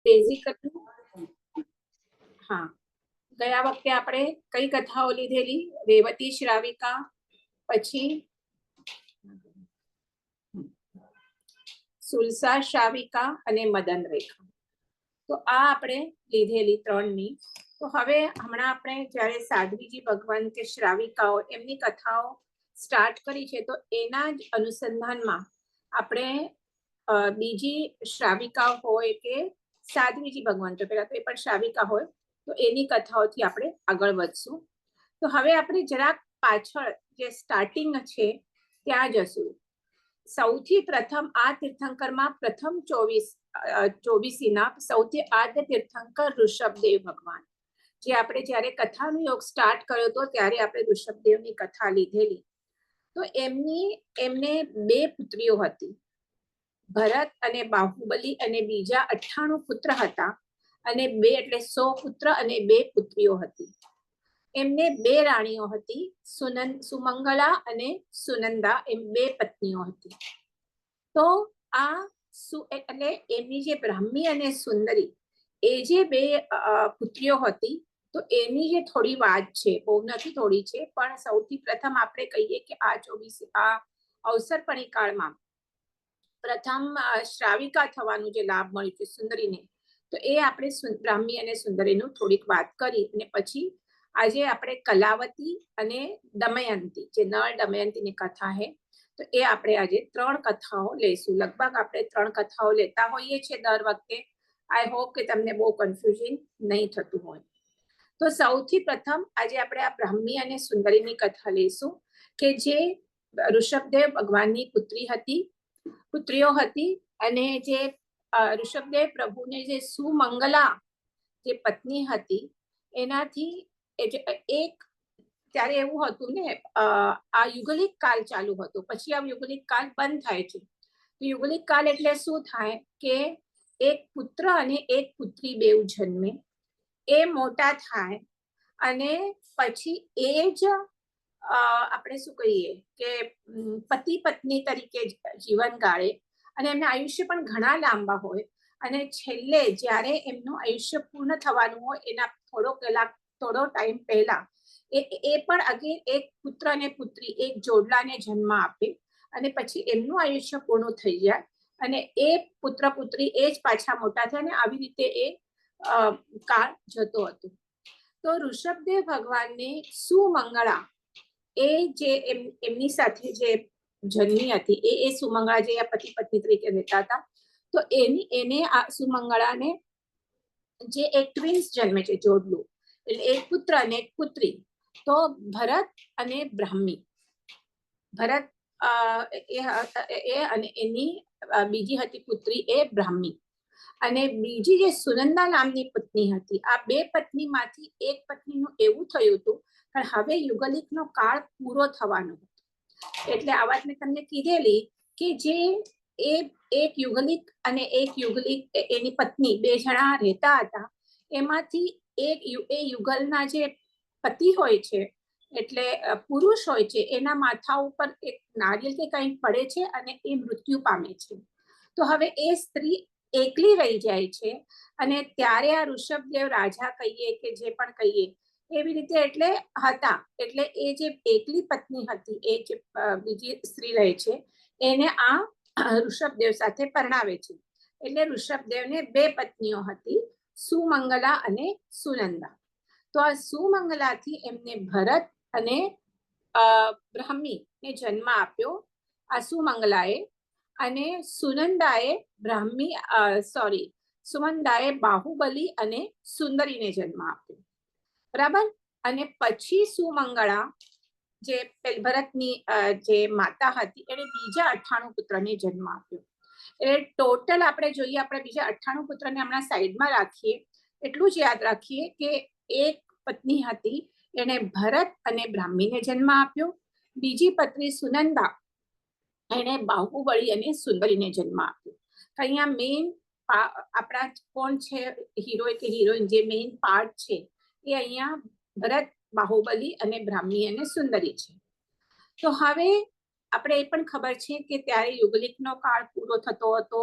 Basically હા, ગયા વખતે આપણે કઈ કથાઓ લીધેલી? રેવતી શ્રાવિકા, પછી સુલસા શ્રાવિકા અને મદન રેખા. તો આ આપણે લીધેલી ત્રણની. તો હવે હમણાં આપણે જ્યારે સાધ્વીજી ભગવાન કે શ્રાવિકાઓ એમની કથાઓ સ્ટાર્ટ કરી છે, તો એના જ અનુસંધાનમાં આપણે બીજી શ્રાવિકા હોય કે સાધ્વીજી ભગવાન, તો પેલા તો એ પણ શ્રાવિકા હોય, તો એની કથાઓથી આપણે આગળ વધશું. તો હવે આપણે જરાક પાછળ જે સ્ટાર્ટિંગ છે ત્યાં જશું. સૌથી પ્રથમ આ તીર્થંકરમાં પ્રથમ 24 સૌથી આદ્ય તીર્થંકર ઋષભદેવ ભગવાન, જે આપણે જ્યારે કથાનો યોગ સ્ટાર્ટ કર્યો હતો ત્યારે આપણે ઋષભદેવની કથા લીધેલી. તો એમને 2 પુત્રીઓ હતી, ભરત અને બાહુબલી, અને બીજા 98 પુત્ર હતા, અને 2 એટલે 100 પુત્ર અને 2 પુત્રીઓ હતી. એમને 2 રાણીઓ હતી, સુમંગલા અને સુનંદા, એમ 2 પત્નીઓ હતી. તો આ એટલે એમની જે બ્રાહ્મી અને સુંદરી એ જે 2 પુત્રીઓ હતી, તો એની જે થોડી વાત છે, બહુ નથી થોડી છે, પણ સૌથી પ્રથમ આપણે કહીએ કે આ અવસરપણી કાળમાં પ્રથમ શ્રાવિકા થવાનું જે લાભ મળ્યું છે સુંદરીને, તો એ આપણે બ્રાહ્મી અને સુંદરીનું થોડીક વાત કરી, અને પછી આજે આપણે કલાવતી અને દમયંતી, જે નળ દમયંતીની કથા છે, તો એ આપણે આજે 3 કથાઓ લઈશું. લગભગ આપણે 3 કથાઓ લેતા હોઈએ છીએ દર વખતે. આઈ હોપ કે તમને બહુ કન્ફ્યુઝન નહીં થતું હોય. તો સૌથી પ્રથમ આજે આપણે આ બ્રાહ્મી અને સુંદરીની કથા લઈશું, કે જે ઋષભદેવ ભગવાનની પુત્રીઓ હતી, અને જે ઋષભદેવ પ્રભુને જે સુમંગલા જે પત્ની હતી, એનાથી એક ત્યારે એવું હતું ને, આ યુગલિક કાળ ચાલુ હતો, પછી આ યુગલિક કાળ બંધ થાય છે. યુગલિક કાળ એટલે શું થાય કે એક પુત્ર અને એક પુત્રી બેવ જન્મે, એ મોટા થાય, અને પછી એ જ આપણે શું કહીએ કે પતિ પત્ની તરીકે જીવન ગાળે, અને એમના આયુષ્ય પણ ઘણા લાંબા હોય, અને છેલ્લે જ્યારે એમનું આયુષ્ય પૂર્ણ થવાનું હોય એના થોડો ટાઈમ પહેલા એ પણ અગેન એક પુત્ર અને પુત્રી, એક જોડલાને જન્મ આપે, અને પછી એમનું આયુષ્ય પૂર્ણ થઈ જાય, અને એ પુત્ર પુત્રી એ જ પાછા મોટા થાય, અને આવી રીતે એ કાળ જતો હતો. તો ઋષભદેવ ભગવાનને સુમંગળા એ જે એમની સાથે જે જન્મી હતી, એ સુમંગળા જે પતિ પત્ની તરીકે રહેતા હતા, તો એને આ સુમંગળાને જે એક ટ્વિન્સ જન્મે છે, જોડલું, એટલે એક પુત્ર અને એક પુત્રી. તો ભરત અને બ્રાહ્મી, ભરત એ અને એની બીજી હતી પુત્રી એ બ્રાહ્મી, અને બીજી જે સુનંદા નામની પત્ની હતી, આ 2 પત્નીમાંથી એક પત્નીનું એવું થયું હતું કે હવે યુગલિકનો કાળ પૂરો થવાનો હતો. એટલે આ વાત મેં તમને કીધેલી કે જે એક યુગલિક અને એક યુગલિક એની પત્ની 2 જણા રહેતા હતા, એમાંથી એ યુગલના જે પતિ હોય છે, એટલે પુરુષ હોય છે, એના માથા ઉપર એક નારિયેળ કે કંઈક પડે છે, અને એ મૃત્યુ પામે છે. તો હવે એ સ્ત્રી એકલી રહી જાય છે, અને ત્યારે આ ઋષભદેવ રાજા કહીએ કે જે પણ કહીએ એવી રીતે એટલે હતા, એટલે એ જે એકલી પત્ની હતી, એ જે બીજી સ્ત્રી રહે છે, એને આ ઋષભદેવ સાથે પરણાવે છે. એટલે ઋષભદેવને 2 પત્નીઓ હતી, સુમંગલા અને સુનંદા. તો આ સુમંગલાથી એમને ભરત અને બ્રાહ્મીને જન્મ આપ્યો, આ સુમંગલાએ, અને સુનંદાએ બાહુબલી અને સુંદરીને જન્મ આપ્યો, બરાબર. અને પછી સુમંગળા જે ભરતની જે માતા હતી, એને બીજા 98 પુત્રને જન્મ આપ્યો. એટલે ટોટલ આપણે જોઈએ, આપણે બીજા 98 પુત્રને હમણાં સાઈડમાં રાખીએ, એટલું જ યાદ રાખીએ કે એક પત્ની હતી, એને ભરત અને બ્રાહ્મીને જન્મ આપ્યો, બીજી પત્ની સુનંદા, એને બાહુબલી અને સુંદરીને જન્મ આપ્યો. અહીંયા મેઇન આપણા કોણ છે હીરો કે હિરોઈન, જે મેઇન પાર્ટ છે એ અહીંયા ભરત, બાહુબલી અને બ્રાહ્મી અને સુંદરી છે. તો હવે આપણે એ પણ ખબર છે કે ત્યારે યુગલિકનો કાળ પૂરો થતો હતો,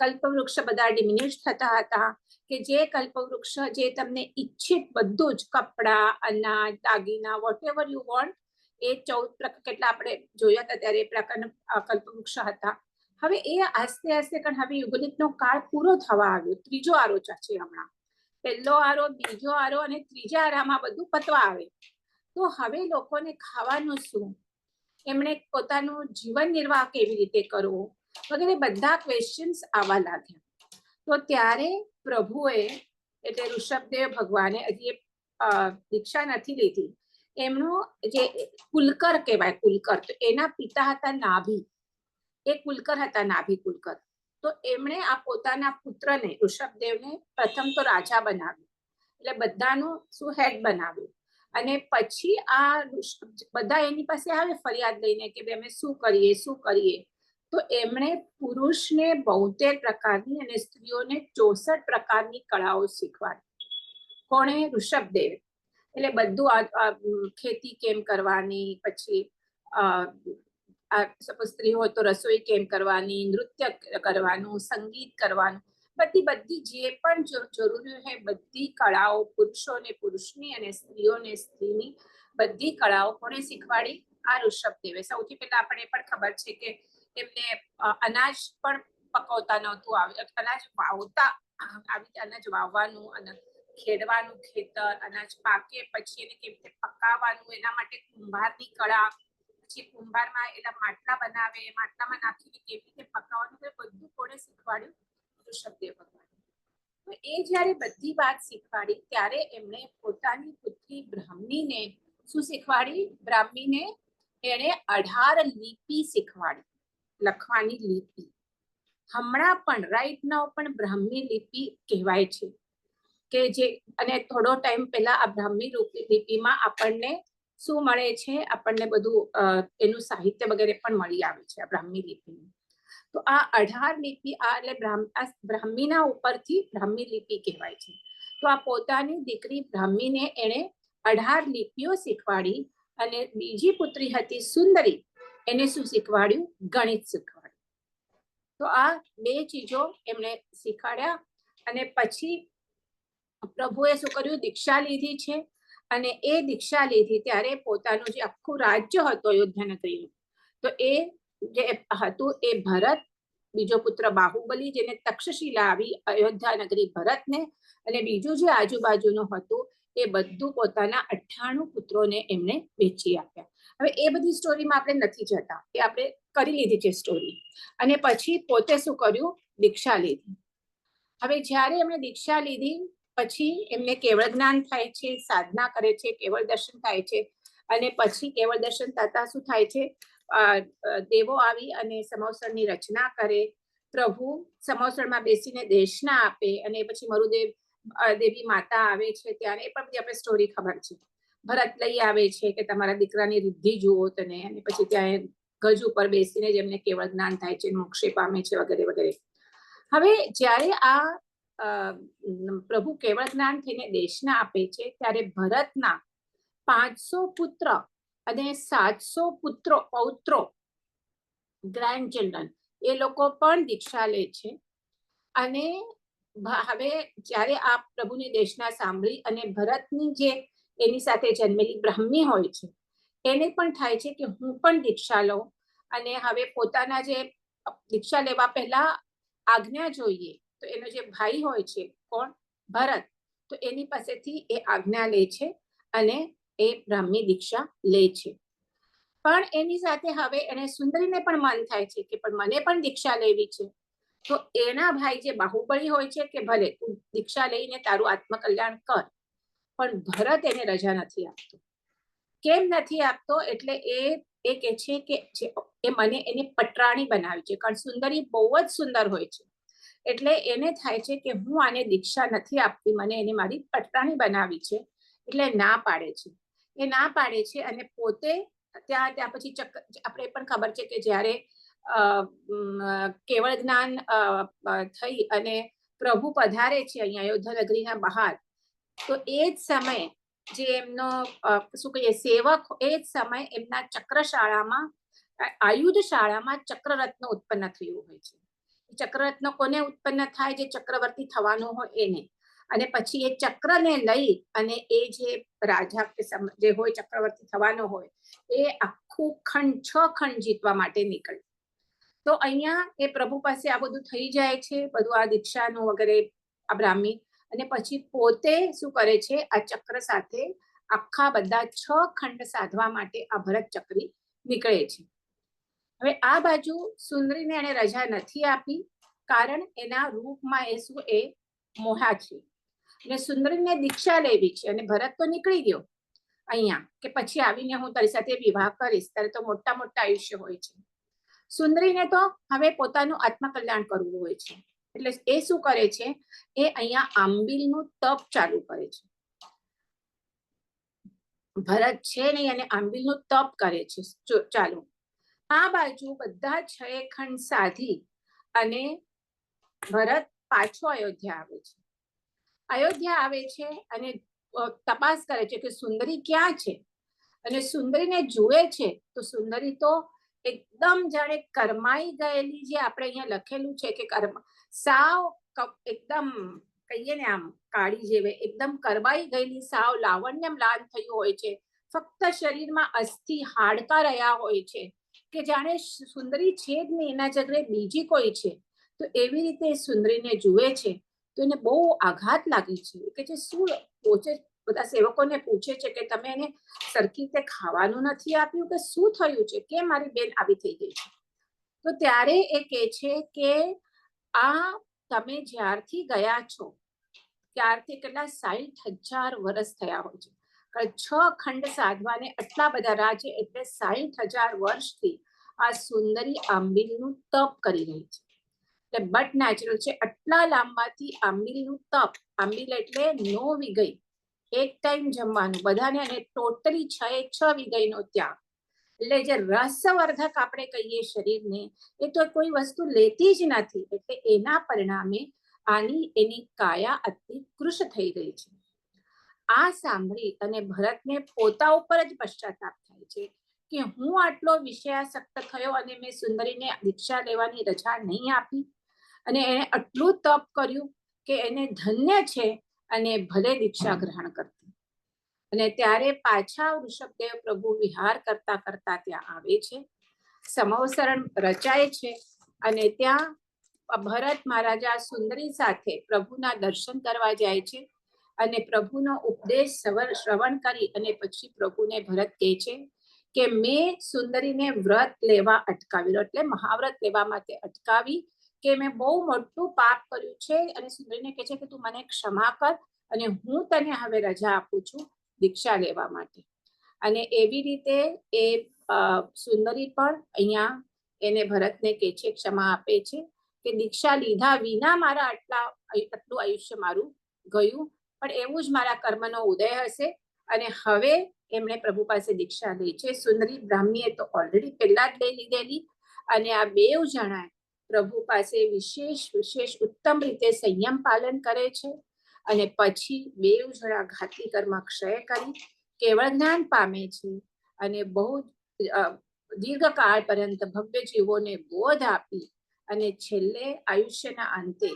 કલ્પવૃક્ષ બધા ડિમિન્યુશ થતા હતા, કે જે કલ્પવૃક્ષ જે તમને ઈચ્છિત બધું જ કપડા, અનાજ, દાગીના, વોટ એવર યુ વોન્ટ, એ 14 કેટલા આપણે જોયા હતા ત્યારે એ પ્રકારના કલ્પવૃક્ષ હતા. હવે એ આસ્તે આસ્તે કારણ હવે યુગલિકનો કાળ પૂરો થવા આવ્યો, ત્રીજો આરો છે હમણાં, પહેલો આરો, બીજો આરો અને ત્રીજા આરામાં બધું પતવા આવે. તો હવે લોકોને ખાવાનું શું, એમણે પોતાનું જીવન નિર્વાહ કેવી રીતે કરવો વગેરે બધા ક્વેશ્ચન્સ આવવા લાગ્યા. તો ત્યારે પ્રભુએ એટલે ઋષભદેવ ભગવાને હજી દીક્ષા નથી લીધી, એમનું જે કુલકર કહેવાય, કુલકર, તો એના પિતા હતા નાભી, એ કુલકર હતા, નાભી કુલકર. તો એમણે આ પોતાના પુત્રને ઋષભદેવને પ્રથમ તો રાજા બનાવ્યું, એટલે બધાનું શું હેડ બનાવ્યું, અને પછી આ બધા એની પાસે આવે ફરિયાદ લઈને કે અમે શું કરીએ. તો એમણે પુરુષને 72 પ્રકારની અને સ્ત્રીઓને 64 પ્રકારની કળાઓ શીખવાડી. કોણે? ઋષભદેવ. એટલે બધું ખેતી કેમ કરવાની, પછી સપોઝ સ્ત્રી હોય તો રસોઈ કેમ કરવાની, નૃત્ય કરવાનું, સંગીત કરવાનું, બધી જે પણ જરૂરી હોય બધી કળાઓ, પુરુષોને પુરુષની અને સ્ત્રીઓને સ્ત્રીની બધી કળાઓ કોણે શીખવાડી? આ ઋષભદેવે. સૌથી પહેલા આપણે પણ ખબર છે કે એમને અનાજ પણ પકવતા નહોતું આવ્યું, અનાજ વાવતા આવી, અનાજ વાવવાનું અને ખેડવાનું, ખેતર અનાજ પાકે પછી એને કેવી રીતે પકાવવાનું, એના માટે કુંભારની કળા, પછી કુંભારમાં એના માટલા બનાવે, માટલામાં નાખીને કેવી રીતે પકાવવાનું, બધું કોણે શીખવાડ્યું? ઋષભદેવ ભગવાન. તો એ જ્યારે બધી વાત શીખવાડી ત્યારે એમણે પોતાની પુત્રી બ્રાહ્મીને શું શીખવાડી? બ્રાહ્મીને એણે 18 લિપિ શીખવાડી, લખવાની લિપિ. હમણાં પણ રાઈટ નાઉ પણ બ્રાહ્મી લિપિ કહેવાય છે, કે જે અને થોડો ટાઈમ પહેલા આ બ્રાહ્મી લિપિમાં આપણને શું મળે છે? આપણને બધું એનું સાહિત્ય વગેરે પણ મળી આવે છે આ બ્રાહ્મી લિપિનું. તો આ 18 લિપિ એટલે બ્રાહ્મીના ઉપરથી બ્રાહ્મી લિપિ કહેવાય છે. તો આ પોતાની દીકરી બ્રાહ્મીને એણે 18 લિપિઓ શીખવાડી, અને બીજી પુત્રી હતી સુંદરી, એને શું શીખવાડ્યું? ગણિત શીખવાડ્યું. તો આ બે ચીજો એમણે શીખવાડ્યા. અને પછી પ્રભુએ શું કર્યું? દીક્ષા લીધી છે, અને એ દીક્ષા લીધી ત્યારે પોતાનું જે આખું રાજ્ય હતું અયોધ્યા નગરીનું, તો એ જે હતું એ ભરત, બીજો પુત્ર બાહુબલી, જેને તક્ષશિલા આવી અયોધ્યા નગરી ભરતને, અને બીજું જે આજુબાજુનું હતું એ બધું પોતાના 98 પુત્રોને એમને વેચી આપ્યા. હવે એ બધી સ્ટોરીમાં આપણે નથી જતા, એ આપણે કરી લીધી છે સ્ટોરી. અને પછી પોતે શું કર્યું? દીક્ષા લીધી. હવે જ્યારે એમણે દીક્ષા લીધી પછી એમને કેવળ જ્ઞાન થાય છે, સાધના કરે છે, કેવળ દર્શન થાય છે, અને પછી કેવળ દર્શન થતા શું થાય છે? દેવો આવી અને સમવસરની રચના કરે, પ્રભુ સમવસરમાં બેસીને દેશના આપે, અને પછી મરુદેવ દેવી માતા આવે છે ત્યારે એ પણ બધી આપણે સ્ટોરી ખબર છે. ભરત લઈ આવે છે કે તમારા દીકરાની રિદ્ધિ જુઓ તને, અને પછી ત્યાં ગજ ઉપર બેસીને જેમને કેવળ જ્ઞાન થાય છે, મોક્ષે પામે છે વગેરે વગેરે. હવે જ્યારે આ પ્રભુ કેવળ જ્ઞાન થઈને દેશના આપે છે ત્યારે ભરતના 500 પુત્ર અને 700 પૌત્રો, ગ્રેન્ડ ચિલ્ડ્રન, એ લોકો પણ દીક્ષા લે છે. અને હવે જ્યારે આ પ્રભુની દેશના સાંભળી અને ભરતની જે એની સાથે જન્મેલી બ્રાહ્મી હોય છે એને પણ થાય છે કે હું પણ દીક્ષા લઉં, અને હવે પોતાના જે દીક્ષા લેવા પહેલા આજ્ઞા જોઈએ, તો એનો જે ભાઈ હોય છે, કોણ? ભરત, તો એની પાસેથી એ આજ્ઞા લે છે અને એ બ્રાહ્મી દીક્ષા લે છે. પણ એની સાથે હવે એને સુંદરીને પણ મન થાય છે કે પણ મને પણ દીક્ષા લેવી છે. તો એના ભાઈ જે બાહુબલી હોય છે કે ભલે તું દીક્ષા લઈને તારું આત્મકલ્યાણ કર, પણ ભરત એને રજા નથી આપતો. કેમ નથી આપતો? એટલે એ કે છે કે એ મને એને પટરાણી બનાવી છે, કારણ સુંદરી બહુ જ સુંદર હોય છે, એટલે એને થાય છે કે હું આને દીક્ષા નથી આપતી, મને એને મારી પટરાણી બનાવી છે, એટલે ના પાડે છે. એ ના પાડે છે અને પોતે ત્યાં પછી આપણે પણ ખબર છે કે જ્યારે કેવળ જ્ઞાન થઈ અને પ્રભુ પધારે છે અહીંયા અયોધ્યા નગરીના બહાર, તો એ જ સમયે જે એમનો શું કહીએ સેવક, એ જ સમય એમના ચક્રશાળામાં, આયુધ શાળામાં ચક્રરત્ન ઉત્પન્ન થયું હોય છે. ચક્રરત્ન કોને ઉત્પન્ન થાય? જે ચક્રવર્તી થવાનો હોય એને. અને પછી એ ચક્રને લઈ અને એ જે રાજા જે હોય ચક્રવર્તી થવાનો હોય એ આખું ખંડ 6 ખંડ જીતવા માટે નીકળે. તો અહીંયા એ પ્રભુ પાસે આ બધું થઈ જાય છે, બધું આ દીક્ષાનું વગેરે આ બ્રાહ્મી, અને પછી પોતે શું કરે છે? આ ચક્ર સાથે આખા બધા 6 ખંડ સાધવા માટે આ ભરત ચક્રી નીકળે છે. હવે આ બાજુ સુંદરીને એને રજા નથી આપી, કારણ એના રૂપમાં એ શું એ મોહા છે, અને સુંદરીને દીક્ષા લેવી છે. અને ભરત તો નીકળી ગયો અહીંયા કે પછી આવીને હું તારી સાથે વિવાહ કરીશ, ત્યારે તો મોટા મોટા આયુષ્ય હોય છે. સુંદરીને તો હવે પોતાનું આત્મકલ્યાણ કરવું હોય છે, એટલે એ શું કરે છે? એ અહીંયા આંબીલનું તપ ચાલુ કરે છે. ભરત છે નહીં અને આંબીલનું તપ કરે છે ચાલુ. આ બાજુ બધા 6 ખંડ સાધી અને ભરત પાછો અયોધ્યા આવે છે. અયોધ્યા આવે છે અને તપાસ કરે છે કે સુંદરી ક્યાં છે. અને સુંદરીને જુએ છે તો સુંદરી તો એકદમ જાણે કરમાઈ ગયેલી, જે આપણે અહીંયા લખેલું છે કે સાવ એકદમ કહીએ ને આમ કાળી જેવે એકદમ કરમાઈ ગયેલી, સાવ લાવણ્ય મ્લાન થયું હોય છે. ફક્ત શરીરમાં અસ્થિ હાડકા રહ્યા હોય છે, કે જાણે સુંદરી છે જ નહીં, એના જગ્યાએ બીજી કોઈ છે. તો એવી રીતે સુંદરીને જુએ છે તો એને બહુ આઘાત લાગે છે કે જે શું પહોંચે. બધા સેવકોને પૂછે છે કે તમે એને સરખી રીતે ખાવાનું નથી આપ્યું કે શું થયું છે, કે મારી બેન આવી થઈ ગઈ છે. તો ત્યારે એ કહે છે કે આ તમે જ્યારથી ગયા છો ત્યારથી કેટલા 60,000 વર્ષ થયા હોય છે. 6 ખંડ સાધવાને આટલા બધા રાજ્ય, એટલે 60,000 વર્ષથી આ સુંદરી આંબીલનું તપ કરી રહી છે. એટલે બટ નેચરલ છે. આટલા લાંબાથી આંબીલનું તપ, આંબીલ એટલે 9 વિગઈ, એક ટાઈમ જમવાનું બધાને, અને ટોટલી 6 વિગઈનો ત્યાગ. એટલે જે રસવર્ધક આપણે કહીએ શરીરને, એ તો કોઈ વસ્તુ લેતી જ નથી. એટલે એના પરિણામે એની કાયા અતિ કૃશ થઈ ગઈ છે. આ સાંભળી અને ભરતને પોતા ઉપર જ પશ્ચાતાપ થાય છે કે હું આટલો વિષયાસક્ત થયો અને મેં સુંદરીને દીક્ષા લેવાની રજા નહીં આપી, અને એને આટલું તપ કર્યું કે એને ધન્ય છે અને ભલે દીક્ષા ગ્રહણ કરતી. અને ત્યારે પાછા વૃષભદેવ પ્રભુ વિહાર કરતા કરતા ત્યાં આવે છે. સમવસરણ રચાય છે અને ત્યાં ભરત મહારાજા સુંદરી સાથે પ્રભુના દર્શન કરવા જાય છે. અને પ્રભુનો ઉપદેશ શ્રવણ કરી અને પછી પ્રભુને ભરત કહે છે કે મેં સુંદરીને વ્રત લેવા અટકાવી, એટલે મહાવ્રત લેવા માટે અટકાવી, કે મેં બહુ મોટું પાપ કર્યું છે. અને સુંદરીને કહે છે કે તું મને ક્ષમા કર અને હું તને હવે રજા આપું છું દીક્ષા લેવા માટે. અને એવી રીતે એ સુંદરી પણ અહીંયા એને ભરતને કહે છે, ક્ષમા આપે છે કે દીક્ષા લીધા વિના મારા આટલું આયુષ્ય મારું ગયું, પણ એવું જ મારા કર્મનો ઉદય હશે. અને હવે એમણે પ્રભુ પાસે દીક્ષા લે છે. સુંદરી બ્રાહ્મીએ તો ઓલરેડી પહેલા જ લઈ લીધેલી, અને આ બેવ જણા પ્રભુ પાસે વિશેષ ઉત્તમ રીતે સંયમ પાલન કરે છે. અને પછી બેવ જણા ઘાતી કર્મ ક્ષય કરી કેવળ જ્ઞાન પામે છે, અને બહુ દીર્ઘકાળ પર્યંત ભવ્ય જીવોને બોધ આપી અને છેલ્લે આયુષ્યના અંતે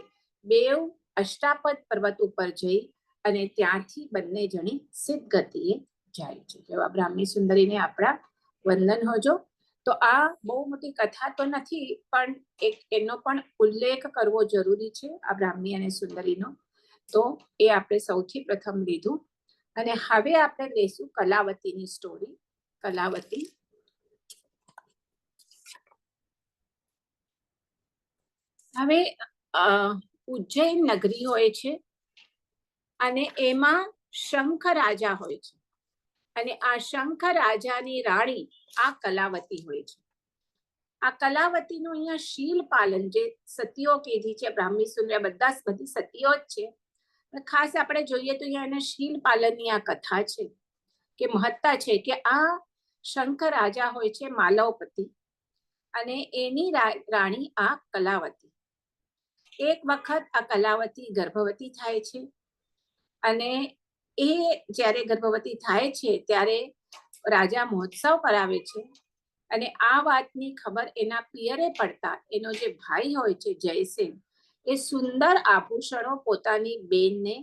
બેવ અષ્ટાપદ પર્વત ઉપર જઈ અને ત્યાંથી બંને જણી સિદ્ધ ગતિએ જાય છે. જેવા બ્રાહ્મી સુંદરીને આપણા વંદન હોજો. તો આ બહુ મોટી કથા તો નથી, પણ એનો પણ ઉલ્લેખ કરવો જરૂરી છે, આ બ્રાહ્મી અને સુંદરીનો. તો એ આપણે સૌથી પ્રથમ લીધું. અને હવે આપણે લઈશું કલાવતીની સ્ટોરી. કલાવતી હવે ઉજ્જૈન નગરી હોય છે અને એમાં શંખ રાજા હોય છે, અને આ શંખ રાજાની રાણી આ કલાવતી હોય છે. આ કલાવતીનું અહીંયા શીલ પાલન, જે સતીઓ કીધી છે, બ્રાહ્મી સુંદર બધી સતીઓ જ છે, ખાસ આપણે જોઈએ તો અહીંયા એના શીલ પાલનની આ કથા છે કે મહત્તા છે કે આ શંખ રાજા હોય છે માલવપતિ, અને એની રાણી આ કલાવતી. એક વખત આ કલાવતી ગર્ભવતી થાય છે, અને એ જ્યારે ગર્ભવતી થાય છે ત્યારે રાજા મહોત્સવ કરાવે છે, અને આ વાતની ખબર એના પિયરે પડતા એનો જે ભાઈ હોય છે જયસેન, એ સુંદર આભૂષણો પોતાની બેનને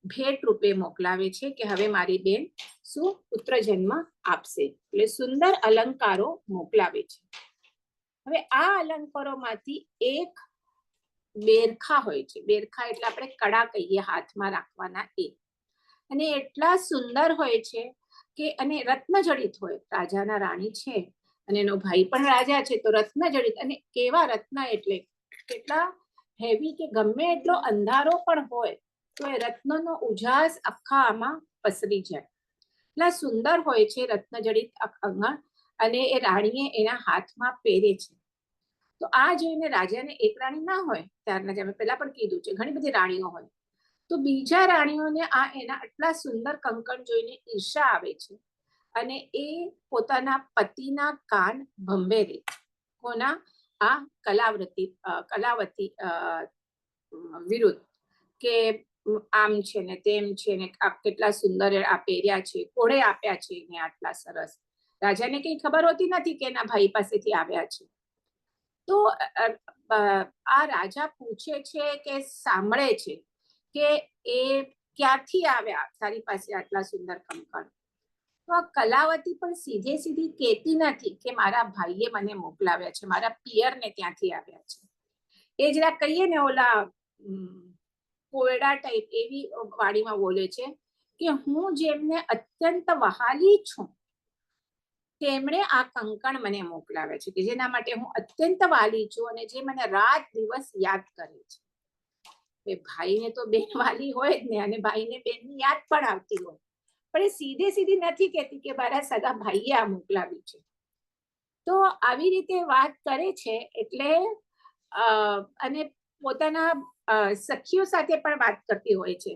ભેટ રૂપે મોકલાવે છે કે હવે મારી બેન શું પુત્ર જન્મ આપશે, એટલે સુંદર અલંકારો મોકલાવે છે. હવે આ અલંકારોમાંથી એક બેરખા હોય છે. બેરખા એટલે આપણે કડા કહીએ હાથમાં રાખવાના એ, અને એટલા સુંદર હોય છે કે અને રત્નજડિત હોય. રાજાના રાણી છે અને એનો ભાઈ પણ રાજા છે, તો રત્નજડિત, અને કેવા રત્ન એટલે કેટલા હેવી કે ગમે એટલો અંધારો પણ હોય તો એ રત્નનો ઉજાસ આખા આમાં પસરી જાય. એટલા સુંદર હોય છે રત્નજડિત અંગણ, અને એ રાણીએ એના હાથમાં પહેરે છે. તો આ જોઈને રાજાને એક રાણી ના હોય, ત્યારના જે પહેલા પણ કીધું છે ઘણી બધી રાણીઓ હોય, તો બીજા રાણીઓને આ એના આટલા સુંદર કંકણ જોઈને ઈર્ષા આવે છે, અને એ પોતાના પતિના કાન ભંભેરે. કોના? આ કલાવતી વિરુદ્ધ, કે આમ છે ને તેમ છે ને, કેટલા સુંદર આ પહેર્યા છે, કોળે આપ્યા છે ને આટલા સરસ. રાજાને કઈ ખબર હોતી નથી કે એના ભાઈ પાસેથી આવ્યા છે. તો આ રાજા પૂછે છે કે સાંભળે છે કે એ ક્યાંથી આવ્યા તારી પાસે આટલા સુંદર કંકણ. તો આ કલાવતી પણ સીધે સીધી કહેતી નથી કે મારા ભાઈએ મને મોકલાવ્યા છે, મારા પિયરને ત્યાંથી આવ્યા છે. એ જરા કહીએ ને ઓલા કોયડા ટાઈપ એવી વાણીમાં બોલે છે કે હું જેમને અત્યંત વહાલી છું તેમણે આ કંકણ મને મોકલાવ્યા છે, કે જેના માટે હું અત્યંત વાલી છું અને જે મને રાત દિવસ યાદ કરે છે. એ ભાઈને તો બેન વાલી હોય જ ને, અને ભાઈને બેનની યાદ પણ આવતી હોય, પણ એ સીધે સીધી નથી કહેતી કે મારા સગા ભાઈએ આ મોકલાવ્યું છે. તો આવી રીતે વાત કરે છે. એટલે અને પોતાના સખીઓ સાથે પણ વાત કરતી હોય છે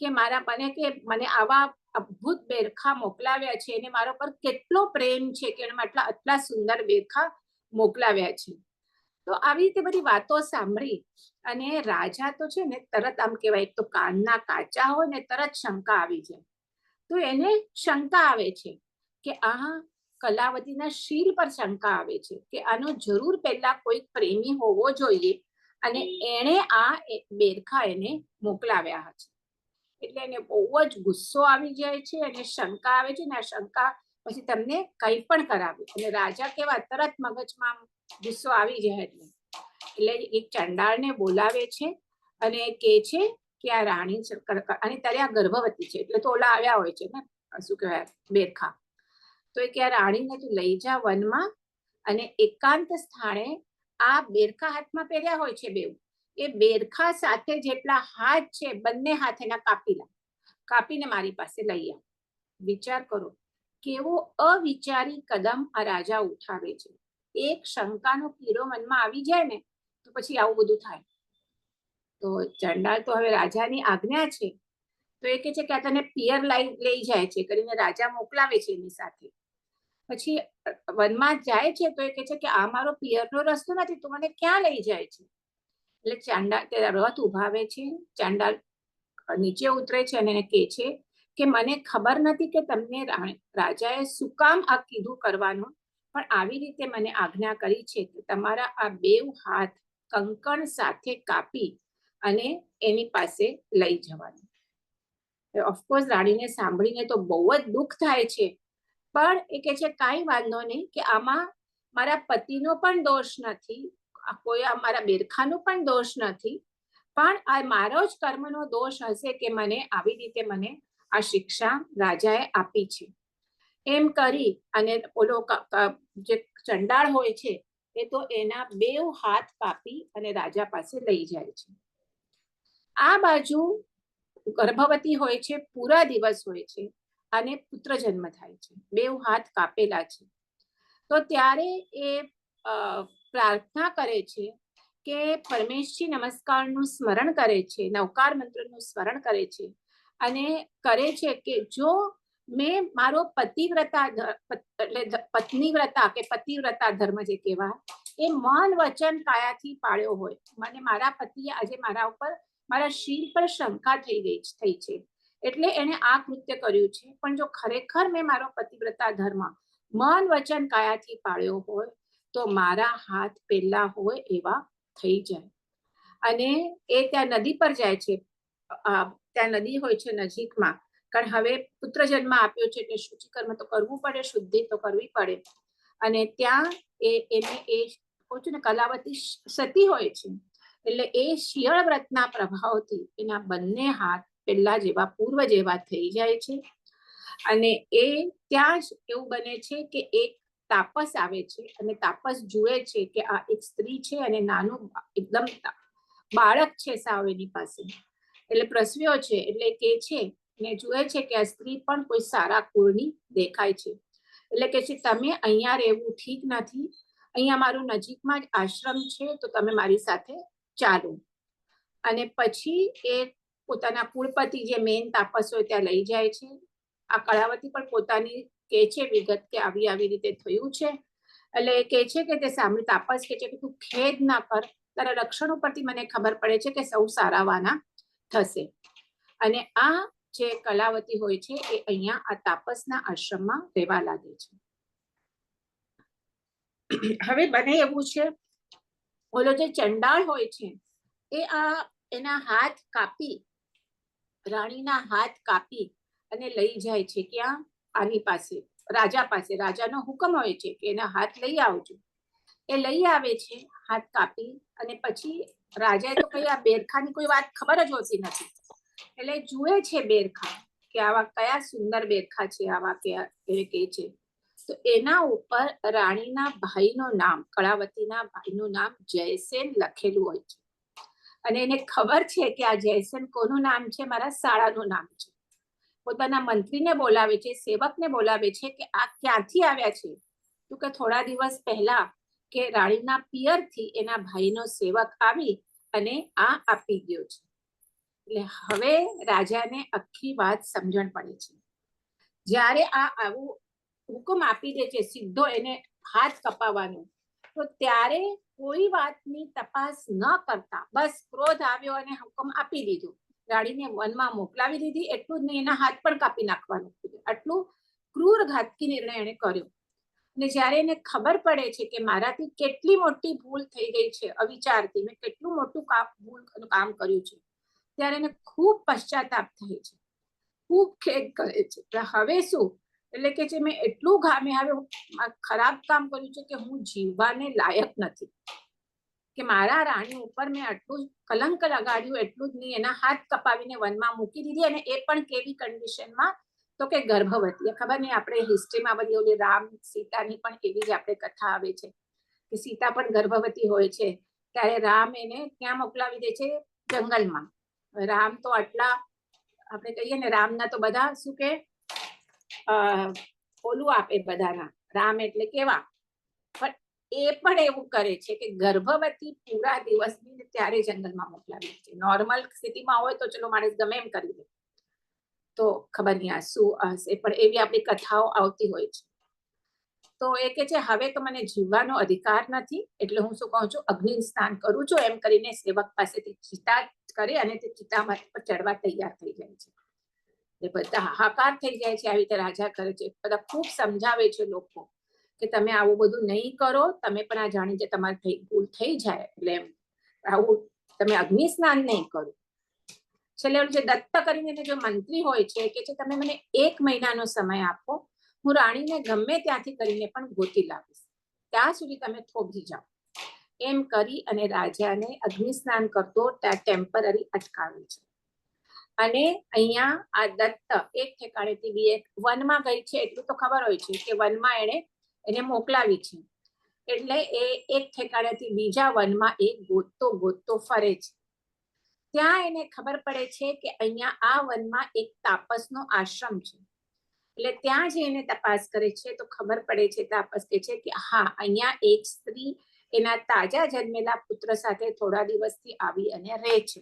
કે મને આવા અદ્ભુત બેરખા મોકલાવ્યા છે, અને મારા પર કેટલો પ્રેમ છે કે એમાં આટલા સુંદર બેરખા મોકલાવ્યા છે. તો આવી રીતે બધી વાતો સાંભળી અને રાજા તો છે ને તરત આમ કહેવાય, એક તો કાનના કાચા હોય ને તરત શંકા આવી જાય. તો એને શંકા આવે છે કે આ કલાવતીના શીલ પર શંકા આવે છે કે આનો જરૂર પહેલા કોઈ પ્રેમી હોવો જોઈએ અને એણે આ બેરખા એને મોકલાવ્યા છે. એટલે એને બહુ જ ગુસ્સો આવી જાય છે અને શંકા આવે છે, ને આ શંકા પછી તમને કંઈ પણ કરાવે. અને રાજા કેવા તરત મગજમાં ગુસ્સો આવી જાય એટલે એક ચંડાળને બોલાવે છે અને કહે છે કે આ રાણી અને ત્યારે આ ગર્ભવતી છે, એટલે તો ઓલા આવ્યા હોય છે ને શું કહેવાય બેરખા, તો એ કે આ રાણીને તું લઈ જા વનમાં, અને એકાંત સ્થાને આ બેરખા હાથમાં પહેર્યા હોય છે બેઉ, એ બેરખા સાથે જેટલા હાથ છે બંને હાથ એના કાપીને મારી પાસે લઈ આવ. વિચાર કરો કેવો અવિચારી કદમ આ રાજા ઉઠાવે છે. એક શંકાનો કીડો મનમાં આવી જાય ને તો પછી આવું બધું થાય. તો ચંડાળ તો હવે રાજાની આજ્ઞા છે, તો એ કે છે કે આ તને પિયર લઈ જાય છે કરીને રાજા મોકલાવે છે એની સાથે. પછી વનમાં જાય છે તો એ કે છે કે આ મારો પિયરનો રસ્તો નથી, તું મને ક્યાં લઈ જાય છે? એટલે ચાંડાળ તે રથ ઉભાવે છે. ચાંડાળ નીચે ઉતરે છે અને એને કહે છે કે મને ખબર નથી કે તમને રાજાએ શું કામ આ કીધું કરવાનું, પણ આવી રીતે મને આજ્ઞા કરી છે કે તમારા આ બેઉ હાથ કંકણ સાથે કાપી અને એની પાસે લઈ જવાનું. ઓફકોર્સ રાણીને સાંભળીને તો બહુ જ દુઃખ થાય છે, પણ એ કે છે કાંઈ વાંધો નહીં, કે આમાં મારા પતિનો પણ દોષ નથી, કોઈ મારા બેરખાનો પણ દોષ નથી, પણ આ મારો જ કર્મનો દોષ હશે કે મને આવી રીતે મને આ શિક્ષા રાજાએ આપી છે. એમ કરી અને ઓલો જે ચંડાળ હોય છે એ તો એના બેઉ હાથ કાપી અને રાજા પાસે લઈ જાય છે. આ બાજુ ગર્ભવતી હોય છે, પૂરા દિવસ હોય છે અને પુત્ર જન્મ થાય છે, બેઉ હાથ કાપેલા છે. તો ત્યારે એ પ્રાર્થના કરે છે કે પરમેશજી નમસ્કારનું સ્મરણ કરે છે, નવકાર મંત્રનું સ્મરણ કરે છે અને કરે છે કે જો મેં મારો પત્નીવ્રતા કે પતિવ્રતા ધર્મ જે કહેવાય એ મન વચન કાયાથી પાળ્યો હોય, મને મારા પતિએ આજે મારા ઉપર મારા શીલ પર શંકા થઈ છે એટલે એને આ કૃત્ય કર્યું છે, પણ જો ખરેખર મેં મારો પતિવ્રતા ધર્મ મન વચન કાયાથી પાળ્યો હોય તો મારા હાથ પેલા હોય એવા થઈ જાય. અને એ ત્યાં નદી પર જાય છે, ત્યાં નદી હોય છે નજીકમાં, કારણ હવે પુત્ર જન્મ આપ્યો છે એટલે શુચિકર્મ તો કરવું પડે, શુદ્ધિ તો કરવી પડે. અને ત્યાં એને એ કહું છું ને કલાવતી સતી હોય છે, એટલે એ શિયળ વ્રતના પ્રભાવથી એના બંને હાથ પેલા જેવા પૂર્વ જેવા થઈ જાય છે. અને એ ત્યાં જ એવું બને છે કે એક તાપસ આવે છે અને તાપસ જુએ છે કે આ એક સ્ત્રી છે અને નાનું એકદમ બાળક છે સાવ એની પાસે, એટલે પ્રસવ્યો છે, એટલે કે છે ને જુએ છે કે આ સ્ત્રી પણ કોઈ સારા કુળની દેખાય છે, એટલે કે છે તમે અહીંયા રહેવું ઠીક નથી, અહીંયા મારું નજીકમાં જ આશ્રમ છે, તો તમે મારી સાથે ચાલો. અને પછી એ પોતાના કુળપતિ જે મેન તાપસ હોય ત્યાં લઈ જાય છે. આ કળાવતી પણ પોતાની કે છે વિગત કે આવી આવી રીતે થયું છે, એટલે કે છે કે તે સાંભળી તાપસ કે છે કે તું ખેદ ના કર, તારા રક્ષણ ઉપરથી મને ખબર પડે છે કે સૌ સારાવાના થશે. અને આ જે કલાવતી હોય છે એ અહીંયા આ તાપસના આશ્રમમાં રહેવા લાગે છે. હવે બને એવું છે ઓલો જે ચંડાળ હોય છે એ આ એના હાથ કાપી, રાણીના હાથ કાપી અને લઈ જાય છે ક્યાં? આની પાસે, રાજા પાસે. રાજાનો હુકમ હોય છે કે એના હાથ લઈ આવજો. એ લઈ આવે છે હાથ કાપી, અને પછી રાજાએ તો કઈ આ બેરખાની કોઈ વાત ખબર જ હોતી નથી, એટલે જુએ છે બેરખા કે આવા કયા સુંદર બેરખા છે આવા કે છે. તો એના ઉપર રાણીના ભાઈનું નામ, કળાવતીના ભાઈનું નામ જયસેન લખેલું હોય છે, અને એને ખબર છે કે આ જયસેન કોનું નામ છે? મારા સાળાનું નામ છે. પોતાના મંત્રીને બોલાવે છે, સેવકને બોલાવે છે કે આ ક્યાંથી આવ્યા છે? તો કે થોડા દિવસ પહેલા કે રાણીના પિયરથી એના ભાઈનો સેવક આવી અને આ આપી ગયો છે. એટલે હવે રાજાને આખી વાત સમજણ પડે છે. જ્યારે આ આવું હુકમ આપી દે છે સીધો એને હાથ કપાવવાનો, તો ત્યારે કોઈ વાતની તપાસ ન કરતા બસ ક્રોધ આવ્યો અને હુકમ આપી દીધો, રાણીને વનમાં મોકલાવી દીધી, એટલું જ નહીં એના હાથ પણ કાપી નાખવાનું, આટલું ક્રૂર ઘાતકી નિર્ણય એને કર્યો. અને જ્યારે એને ખબર પડે છે કે મારાથી કેટલી મોટી ભૂલ થઈ ગઈ છે, અવિચારથી મેં કેટલું મોટું ભૂલ કામ કર્યું છે, ત્યારે એને ખૂબ પશ્ચાતાપ થાય છે, ખૂબ ખેદ કરે છે. હવે શું? એટલે કે છે મેં એટલું હવે ખરાબ કામ કર્યું છે કે હું જીવવાને લાયક નથી, કે મારા રાણી ઉપર મેં આટલું કલંક લગાડ્યું, એટલું જ નહીં એના હાથ કપાવીને વનમાં મૂકી દીધી, અને એ પણ કેવી કન્ડિશનમાં? તો કે ગર્ભવતી. ખબર નહીં આપણે હિસ્ટ્રીમાં બધી ઓલી રામ સીતાની પણ એવી જ આપણે કથા આવે છે કે સીતા પણ ગર્ભવતી હોય છે, ત્યારે રામ એને ક્યાં મોકલાવી દે છે? જંગલમાં. રામ તો આટલા આપણે કહીએ ને રામના તો બધા શું કે ઓલું આપે બધાના, રામ એટલે કેવા, પણ એ પણ એવું કરે છે કે ગર્ભવતી પૂરા દિવસની ત્યારે જંગલમાં મોકલાવી દે છે. નોર્મલ સ્થિતિમાં હોય તો ચલો માણસ ગમે એમ કરી દે, તો ખબર નહીં આ શું હશે, પણ એવી આપણી કથાઓ આવતી હોય છે. તો એ કે છે હવે તો મને જીવવાનો અધિકાર નથી, એટલે હું શું કહું છું, અગ્નિ સ્નાન કરું છું, એમ કરીને સેવક પાસેથી ચિતા કરી અને તે ચિતામાં પર ચડવા તૈયાર થઈ જાય છે. એ બધા હાહાકાર થઈ જાય છે. આવી રીતે રાજા કરે છે, બધા ખૂબ સમજાવે છે લોકો કે તમે આવું બધું નહીં કરો, તમે પણ આ જાણી જે તમારે ભૂલ થઈ જાય, એટલે આવું તમે અગ્નિ સ્નાન નહીં કરો. છેલ્લે જે દત્ત કરીને જો મંત્રી હોય છે કે છે તમે મને 1 મહિનાનો સમય આપો, હું રાણીને ગમે ત્યાંથી કરીને પણ ગોતી લાવીશ, ત્યાં સુધી તમે થોભી જાઓ. એમ કરી અને રાજાને અગ્નિ સ્નાન કરતો ત્યાં ટેમ્પરરી અટકાવે છે. અને અહીંયા આ દત્ત એક ઠેકાણેથી બીજે વનમાં ગઈ છે એટલું તો ખબર હોય છે કે વનમાં એને મોકલાવી છે, એટલે એ એક ઠેકાણેથી બીજા વનમાં એ ગોતતો ફરે છે. ત્યાં એને ખબર પડે છે કે અહીંયા આ વનમાં એક તાપસનો આશ્રમ છે, એટલે ત્યાં જઈને તપાસ કરે છે તો ખબર પડે છે, તાપસ કે છે કે હા અહીંયા એક સ્ત્રી એના તાજા જન્મેલા પુત્ર સાથે થોડા દિવસથી આવી અને રહે છે.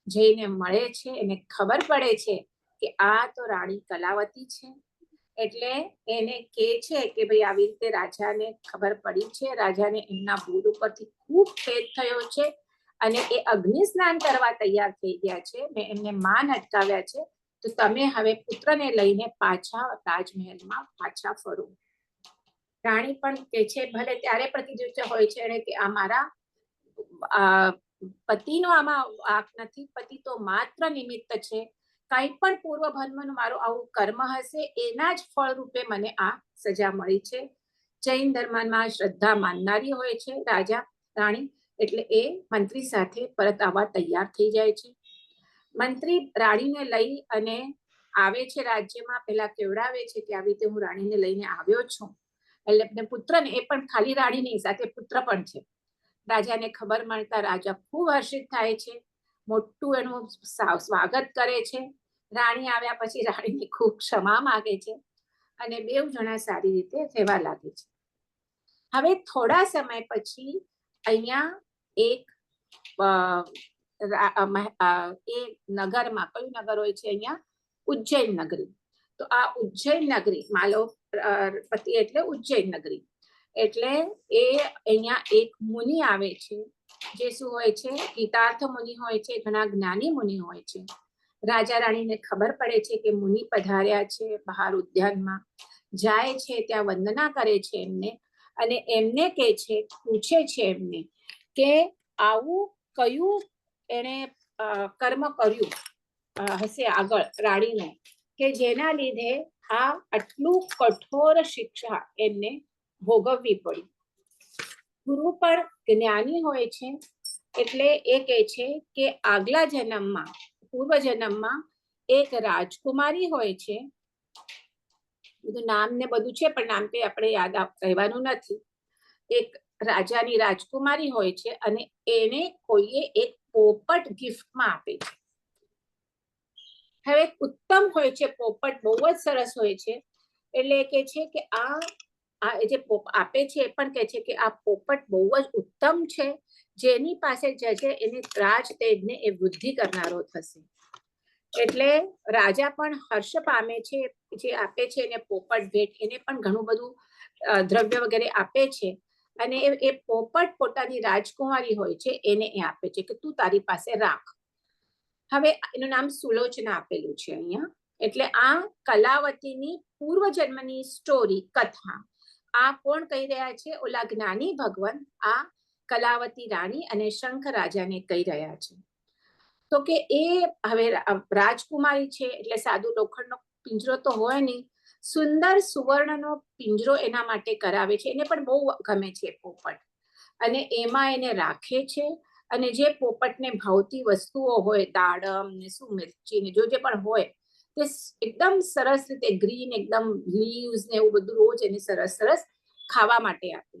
જઈને મળે છે, એને ખબર પડે છે કે આ તો રાણી કલાવતી છે, એટલે એને કે છે કે ભાઈ આવી રીતે રાજાને ખબર પડી છે, રાજાને એમના ભૂલ ઉપરથી ખૂબ ખેદ થયો છે, અને એ અગ્નિ સ્નાન કરવા તૈયાર થઈ ગયા છે, મેં એમને માન અટકાવ્યા છે, તો તમે હવે પુત્રને લઈને પાછા રાજમહેલમાં પાછા ફરો. રાણી પણ કે છે ભલે ત્યારે પ્રતિદૃષ્ટ હોય છે એને કે આ મારા પતિનો આમાં વાંક નથી, પતિ તો માત્ર નિમિત્ત છે, કંઈ પણ પૂર્વ જન્મનું મારું આવું કર્મ હશે એના જ ફળ રૂપે મને આ સજા મળી છે. જૈન ધર્મમાં શ્રદ્ધા માનનારી હોય છે રાજા રાણી, એટલે એ મંત્રી સાથે પરત આવવા તૈયાર થઈ જાય છે. મંત્રી રાણીને લઈ અને આવે છે રાજ્યમાં, પેલા કેવડાવે છે કે આવી રીતે હું રાણીને લઈને આવ્યો છું, એટલે પુત્રને, એ પણ ખાલી રાણીની સાથે પુત્ર પણ છે. રાજાને ખબર મળતા રાજા ખૂબ હર્ષિત થાય છે, મોટું એનું સ્વાગત કરે છે. રાણી આવ્યા પછી રાણીની ખૂબ ક્ષમા માંગે છે અને બેઉ જણા સારી રીતે રહેવા લાગે છે. હવે થોડા સમય પછી અહીંયા એક એ નગરમાં, કયું નગર હોય છે અહીંયા? ઉજ્જૈન નગરી. તો આ ઉજ્જૈન નગરી, માલવપતિ એટલે ઉજ્જૈન નગરી, એટલે એ અહીંયા એક મુનિ આવે છે, જે શું હોય છે? ગીતાર્થ મુનિ હોય છે, ઘણા જ્ઞાની મુનિ હોય છે. રાજા રાણીને ખબર પડે છે કે મુનિ પધાર્યા છે, બહાર ઉદ્યાનમાં જાય છે, ત્યાં વંદના કરે છે એમને, અને એમને કે છે, પૂછે છે એમને કે આવું કયું એને કર્મ કર્યું હશે આગળ રાણીને કે જેના લીધે આ આટલું કઠોર શિક્ષા એમને ભોગવવી પડી. ગુરુ પણ જ્ઞાની હોય છે, એટલે એ કહે છે કે આગલા જન્મમાં, પૂર્વ જન્મમાં એક રાજકુમારી હોય છે, બધું નામ ને બધું છે પણ નામ કઈ આપણે યાદ રહેવાનું નથી. એક રાજાની રાજકુમારી હોય છે અને એને કોઈએ એક પોપટ ગિફ્ટમાં આપે છે. હવે ઉત્તમ હોય છે પોપટ, બહુ જ સરસ હોય છે, એટલે કે છે કે આ જે આપે છે એ પણ કહે છે કે આ પોપટ બહુ જ ઉત્તમ છે, જેની પાસે જશે એને રાજ તેજને એ વૃદ્ધિ કરનારો થશે. એટલે રાજા પણ હર્ષ પામે છે, જે આપે છે એને પોપટ ભેટ, એને પણ ઘણું બધું દ્રવ્ય વગેરે આપે છે, અને એ પોપટ પોતાની રાજકુમારી હોય છે એને એ આપે છે કે તું તારી પાસે રાખ. હવે એનું નામ સુલોચના આપેલું છે અહીંયા. એટલે આ કલાવતીની પૂર્વ જન્મની સ્ટોરી, કથા, આ કોણ કહી રહ્યા છે? ઓલા જ્ઞાની ભગવાન આ કલાવતી રાણી અને શંખ રાજાને કહી રહ્યા છે. તો કે એ હવે રાજકુમારી છે એટલે સાદું લોખંડનો પિંજરો તો હોય નહીં, સુંદર સુવર્ણનો પિંજરો એના માટે કરાવે છે. એને પણ બહુ ગમે છે પોપટ, અને એમાં એને રાખે છે. અને જે પોપટને ભાવતી વસ્તુઓ હોય, દાડમ ને શું મિરચી ને જે પણ હોય, તે એકદમ સરસ રીતે ગ્રીન, એકદમ લીવ્સ ને એવું બધું રોજ એને સરસ સરસ ખાવા માટે આપે.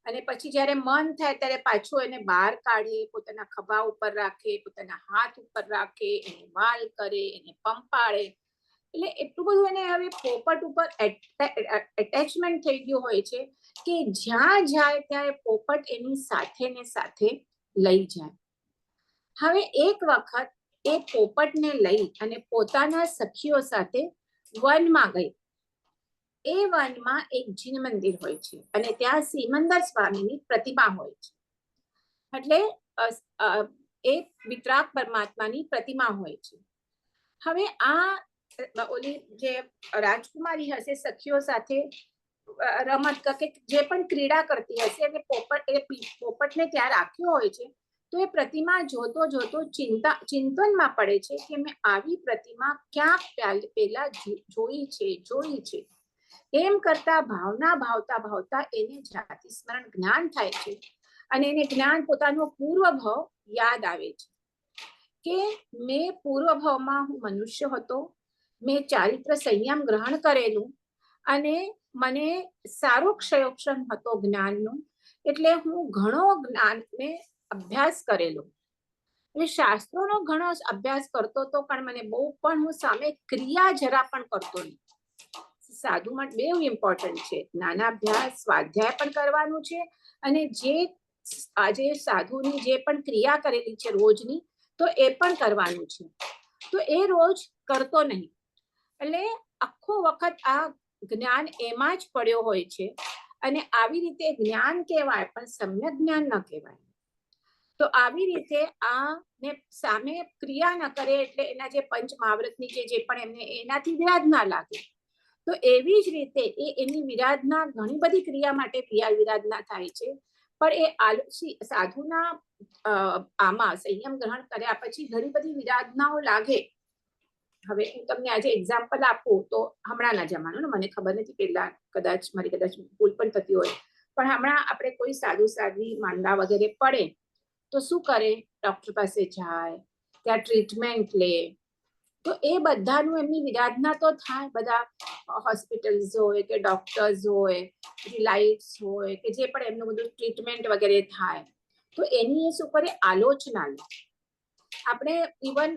અને પછી જ્યારે મન થાય ત્યારે પાછું એને બહાર કાઢે, પોતાના ખભા ઉપર રાખે, પોતાના હાથ ઉપર રાખે, એને વાલ કરે, એને પંપાળે. એટલે એટલું બધું એને હવે પોપટ ઉપર એટેચમેન્ટ થઈ ગયું હોય છે કે જ્યાં જાય ત્યારે પોપટ એની સાથે ને સાથે લઈ જાય. હવે એક વખત એ પોપટને લઈ અને પોતાના સખીઓ સાથે વનમાં ગઈ. એ વનમાં એક જીન મંદિર હોય છે અને ત્યાં સિમંદર સ્વામીની પ્રતિમા હોય છે. એટલે એ વિતરાગ પરમાત્માની પ્રતિમા હોય છે. હવે આ ઓલી જે રાજકુમારી હશે, સખીઓ સાથે રમત કે જે પણ ક્રીડા કરતી હશે, અને પોપટને ત્યાં રાખ્યો હોય છે, તો એ પ્રતિમા જોતો જોતો ચિંતનમાં પડે છે કે મેં આવી પ્રતિમા ક્યાં પેલા જોઈ છે. એમ કરતા ભાવતા એને જાતિ સ્મરણ જ્ઞાન થાય છે, અને એને જ્ઞાન પોતાનો પૂર્વ ભાવ યાદ આવે છે કે મેં પૂર્વ ભાવમાં હું મનુષ્ય હતો, મેં ચારિત્ર સંયમ ગ્રહણ કરેલું, અને મને સારો ક્ષયોક્ષમ હતો જ્ઞાનનો, એટલે હું ઘણો જ્ઞાનને અભ્યાસ કરેલો, એટલે શાસ્ત્રોનો ઘણો અભ્યાસ કરતો હતો, પણ મને બહુ પણ હું સામે ક્રિયા જરા પણ કરતો નહીં. સાધુ માટે બહુ ઇમ્પોર્ટન્ટ છે, જ્ઞાનાભ્યાસ સ્વાધ્યાય પણ કરવાનું છે, અને જે આજે સાધુની જે પણ ક્રિયા કરેલી છે રોજની, તો એ પણ કરવાનું છે. તો એ રોજ કરતો નહીં, એટલે આખો વખત આ જ્ઞાન એમાં જ પડ્યો હોય છે. અને આવી રીતે જ્ઞાન કહેવાય પણ સમ્યક જ્ઞાન ન કહેવાય. તો આવી રીતે આ ને સામે ક્રિયા ન કરે, એટલે એના જે પંચ મહાવ્રતની જે પણ એમને એનાથી વ્યાજ ના લાગે, તો એવી જ રીતે એની વિરાધના ઘણી બધી ક્રિયા માટે વિરાધના થાય છે, પણ એ સાધુના આમાં સંયમ ગ્રહણ કર્યા પછી ઘણી બધી વિરાધનાઓ લાગે. હવે હું તમને આજે એક્ઝામ્પલ આપું તો હમણાંના જમાનો, મને ખબર નથી પેલા કદાચ ભૂલ પણ થતી હોય, પણ હમણાં આપણે કોઈ સાધ્વી માંદા વગેરે પડે તો શું કરે, ડોક્ટર પાસે જાય, ત્યાં ટ્રીટમેન્ટ લે, તો એ બધાનું એમની વિરાધના તો થાય. બધા હોસ્પિટલ્સ હોય કે ડોક્ટર્સ હોય, લાઇટ્સ હોય કે જે પણ એમનું બધું ટ્રીટમેન્ટ વગેરે થાય, તો એની શું કરે, આલોચના લે. આપણે ઇવન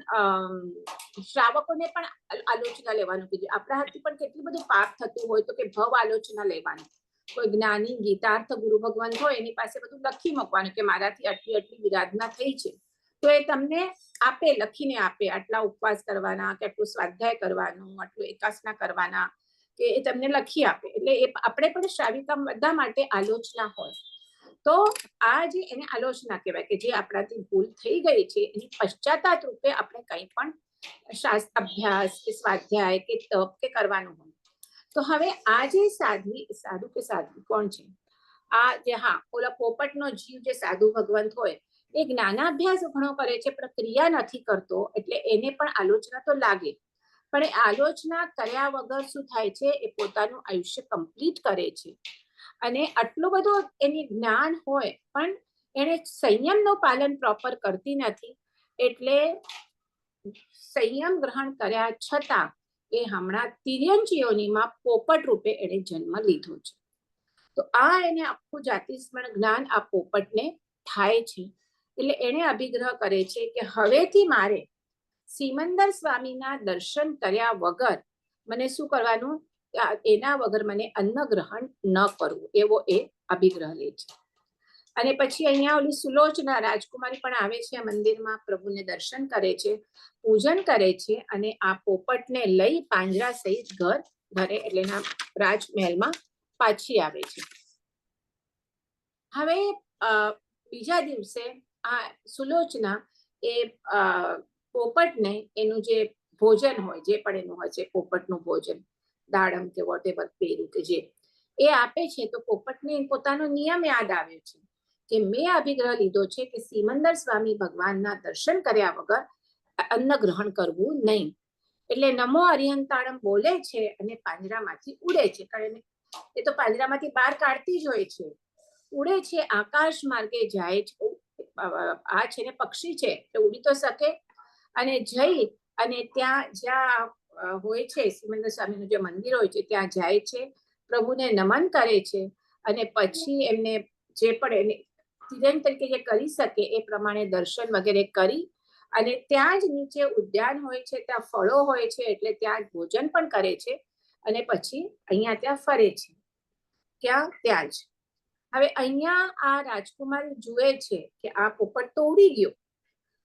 શ્રાવકોને પણ આલોચના લેવાનું કીધું. આપણા હાથથી પણ કેટલું બધું પાપ થતું હોય તો કે ભવ આલોચના લેવાની. કોઈ જ્ઞાની ગીતાર્થ ગુરુ ભગવાન હોય એની પાસે બધું લખી મૂકવાનું કે મારાથી આટલી આટલી વિરાધના થઈ છે, તો એ તમને આપે, લખીને આપે, આટલા ઉપવાસ કરવાના, કે આટલું સ્વાધ્યાય કરવાનું, આટલું એકાસના કરવાના, કે એ તમને લખી આપે. એટલે એ આપણે પણ શ્રાવિકા બધા માટે આલોચના હોય. તો આ જે એને આલોચના કહેવાય, કે જે આપણાથી ભૂલ થઈ ગઈ છે એની પશ્ચાતાપ રૂપે આપણે કંઈ પણ શાસ્ત્ર અભ્યાસ કે સ્વાધ્યાય કે તપ કે કરવાનું હોય. તો હવે આ જે સાધુ કે સાધ્વી કોણ છે, આ જે ઓલા પોપટનો જીવ જે સાધુ ભગવંત હોય એ જ્ઞાનાભ્યાસ ઘણો કરે છે પણ ક્રિયા નથી કરતો, એટલે એને પણ આલોચના તો લાગે. પણ એ આલોચના કર્યા વગર શું થાય છે, એ પોતાનું આયુષ્ય કમ્પ્લીટ કરે છે. અને આટલું બધું એની જ્ઞાન હોય પણ એને સંયમનું પાલન પ્રોપર કરતી નથી, એટલે સંયમ ગ્રહણ કર્યા છતાં એ હમણાં તિર્યંચીઓનીમાં પોપટ રૂપે એને જન્મ લીધો છે. તો આ એને આખું જાતિસ્મરણ જ્ઞાન આ પોપટને થાય છે. એટલે એને અભિગ્રહ કરે છે કે હવેથી મારે સિમંદર સ્વામીના દર્શન કર્યા વગર મને શું કરવાનું, એના વગર મને અન્ન ગ્રહણ ન કરવું, એવો એ અભિગ્રહ લે છે. અને પછી અહીંયા ઓલી સુલોચના રાજકુમારી પણ આવે છે મંદિરમાં, પ્રભુને દર્શન કરે છે, પૂજન કરે છે, અને આ પોપટને લઈ પાંજરા સહિત ઘરે એટલે એના રાજમહેલમાં પાછી આવે છે. હવે બીજા દિવસે આ સુલોચના એ પોપટને એનું જે ભોજન હોય, જે પણ એનું હોય છે પોપટનું ભોજન, દાડમ કે વોટેવર પેરું કે જે એ આપે છે. તો પોપટને પોતાનો નિયમ યાદ આવે છે કે મેં અભિગ્રહ લીધો છે કે સિમંદર સ્વામી ભગવાનના દર્શન કર્યા વગર અન્ન ગ્રહણ કરવું નહીં. એટલે નમો અરિહંતાણમ બોલે છે અને પાંજરામાંથી ઉડે છે, કારણ એ તો પાંજરામાંથી બહાર કાઢતી જ હોય છે, ઉડે છે, આકાશ માર્ગે જાય છે. આ છે ને પક્ષી છે એટલે ઉડી તો શકે, અને જઈ અને ત્યાં જ્યાં હોય છે સિમંદર સ્વામીનું જે મંદિર હોય છે ત્યાં જાય છે, પ્રભુને નમન કરે છે, અને પછી એમને જે પણ એને તિર્યંક તરીકે જે કરી શકે એ પ્રમાણે દર્શન વગેરે કરી, અને ત્યાં જ નીચે ઉદ્યાન હોય છે, ત્યાં ફળો હોય છે, એટલે ત્યાં ભોજન પણ કરે છે, અને પછી અહીંયા ત્યાં ફરે છે, ત્યાં જ. હવે અહીંયા આ રાજકુમારી જુએ છે કે આ પોપટ તો ઉડી ગયો,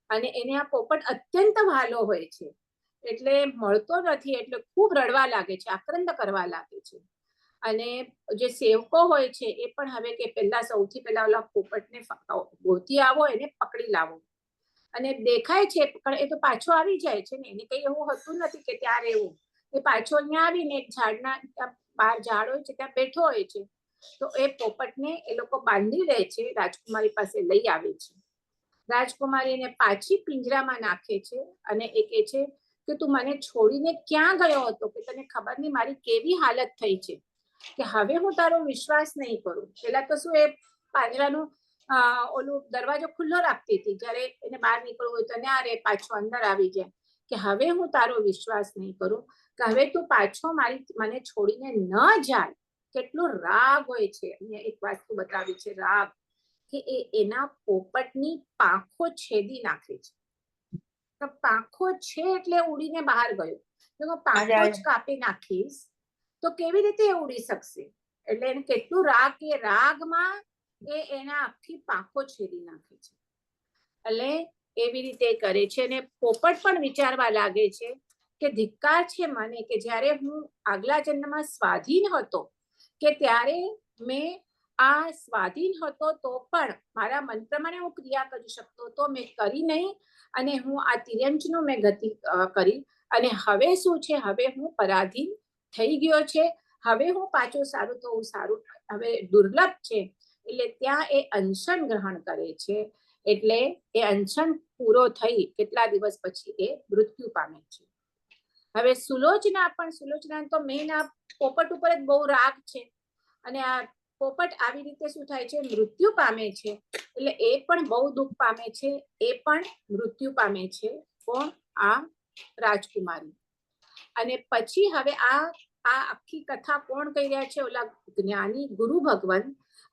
અને એને આ પોપટ અત્યંત વહાલો હોય છે, એટલે મળતો નથી, એટલે ખૂબ રડવા લાગે છે, આક્રંદ કરવા લાગે છે. અને જે સેવકો હોય છે એ પણ હવે કે સૌથી પહેલા ઓલા પોપટને ગોતી આવો, એને પકડી લાવો. અને દેખાય છે પણ એ તો પાછો આવી જાય છે ને, એને કઈ એવું હોતું નથી કે ત્યાં રહેવું, એ પાછો અહીંયા આવીને એક ઝાડના બહાર ઝાડ હોય છે ત્યાં બેઠો હોય છે. તો એ પોપટને એ લોકો બાંધી લે છે, રાજકુમારી પાસે લઈ આવે છે. રાજકુમારીને પાછી પિંજરામાં નાખે છે, અને એ કહે છે કે તું મને છોડીને ક્યાં ગયો હતો, કે તને ખબર નહીં મારી કેવી હાલત થઈ છે, કે હવે હું તારો વિશ્વાસ નહીં કરું. પેલા તો શું, એ પાંજરાનું ઓલું દરવાજો ખુલ્લો રાખતી હતી, જ્યારે એને બહાર નીકળવું હોય તો ના રે, પાછો અંદર આવી જાય, કે હવે હું તારો વિશ્વાસ નહીં કરું, કે હવે તું પાછો મને છોડીને ન જાય. કેટલો રાગ હોય છે. અહીંયા એક વસ્તુ બતાવી છે, રાગ, કે એના પોપટની પાંખો છેદી નાખે છે. તો પાંખો છે એટલે ઉડીને બહાર ગયો, તો પાંખો જ કાપી નાખીશ તો કેવી રીતે ઉડી શકશે? એટલે એને કેટલું રાગ, કે રાગમાં એના આખી પાંખો છેદી નાખે છે. એટલે એવી રીતે કરે છે, અને પોપટ પણ વિચારવા લાગે છે કે ધિક્કાર છે મને, કે જ્યારે હું આગલા જન્મમાં સ્વાધીન હતો, કે ત્યારે મેં આ સ્વાધીન હતો તો પણ મારા મન પ્રમાણે હું ક્રિયા કરી શકતો હતો, મેં કરી નહીં, અને હું આ તિર્યંચનું મેં ગતિ કરી, અને હવે શું છે, હવે હું પરાધીન થઈ ગયો છે, હવે હું પાછું સારું થવું સારું હવે દુર્લભ છે, એટલે ત્યાં એ અનશન ગ્રહણ કરે છે. એટલે એ અનશન પૂરો થઈ કેટલા દિવસ પછી એ મૃત્યુ પામે છે. હવે સુલોચના તો મેઇન આ પોપટ ઉપર જ બહુ રાગ છે, અને આ પોપટ આવી રીતે શું થાય છે, મૃત્યુ પામે છે. એટલે એ પણ બહુ દુઃખ પામે છે, એ પણ મૃત્યુ પામે છે. કોણ? આ રાજકુમારી. અને પછી હવે આ આખી કથા કોણ કહી રહ્યા છે? ઓલા જ્ઞાની ગુરુ ભગવાન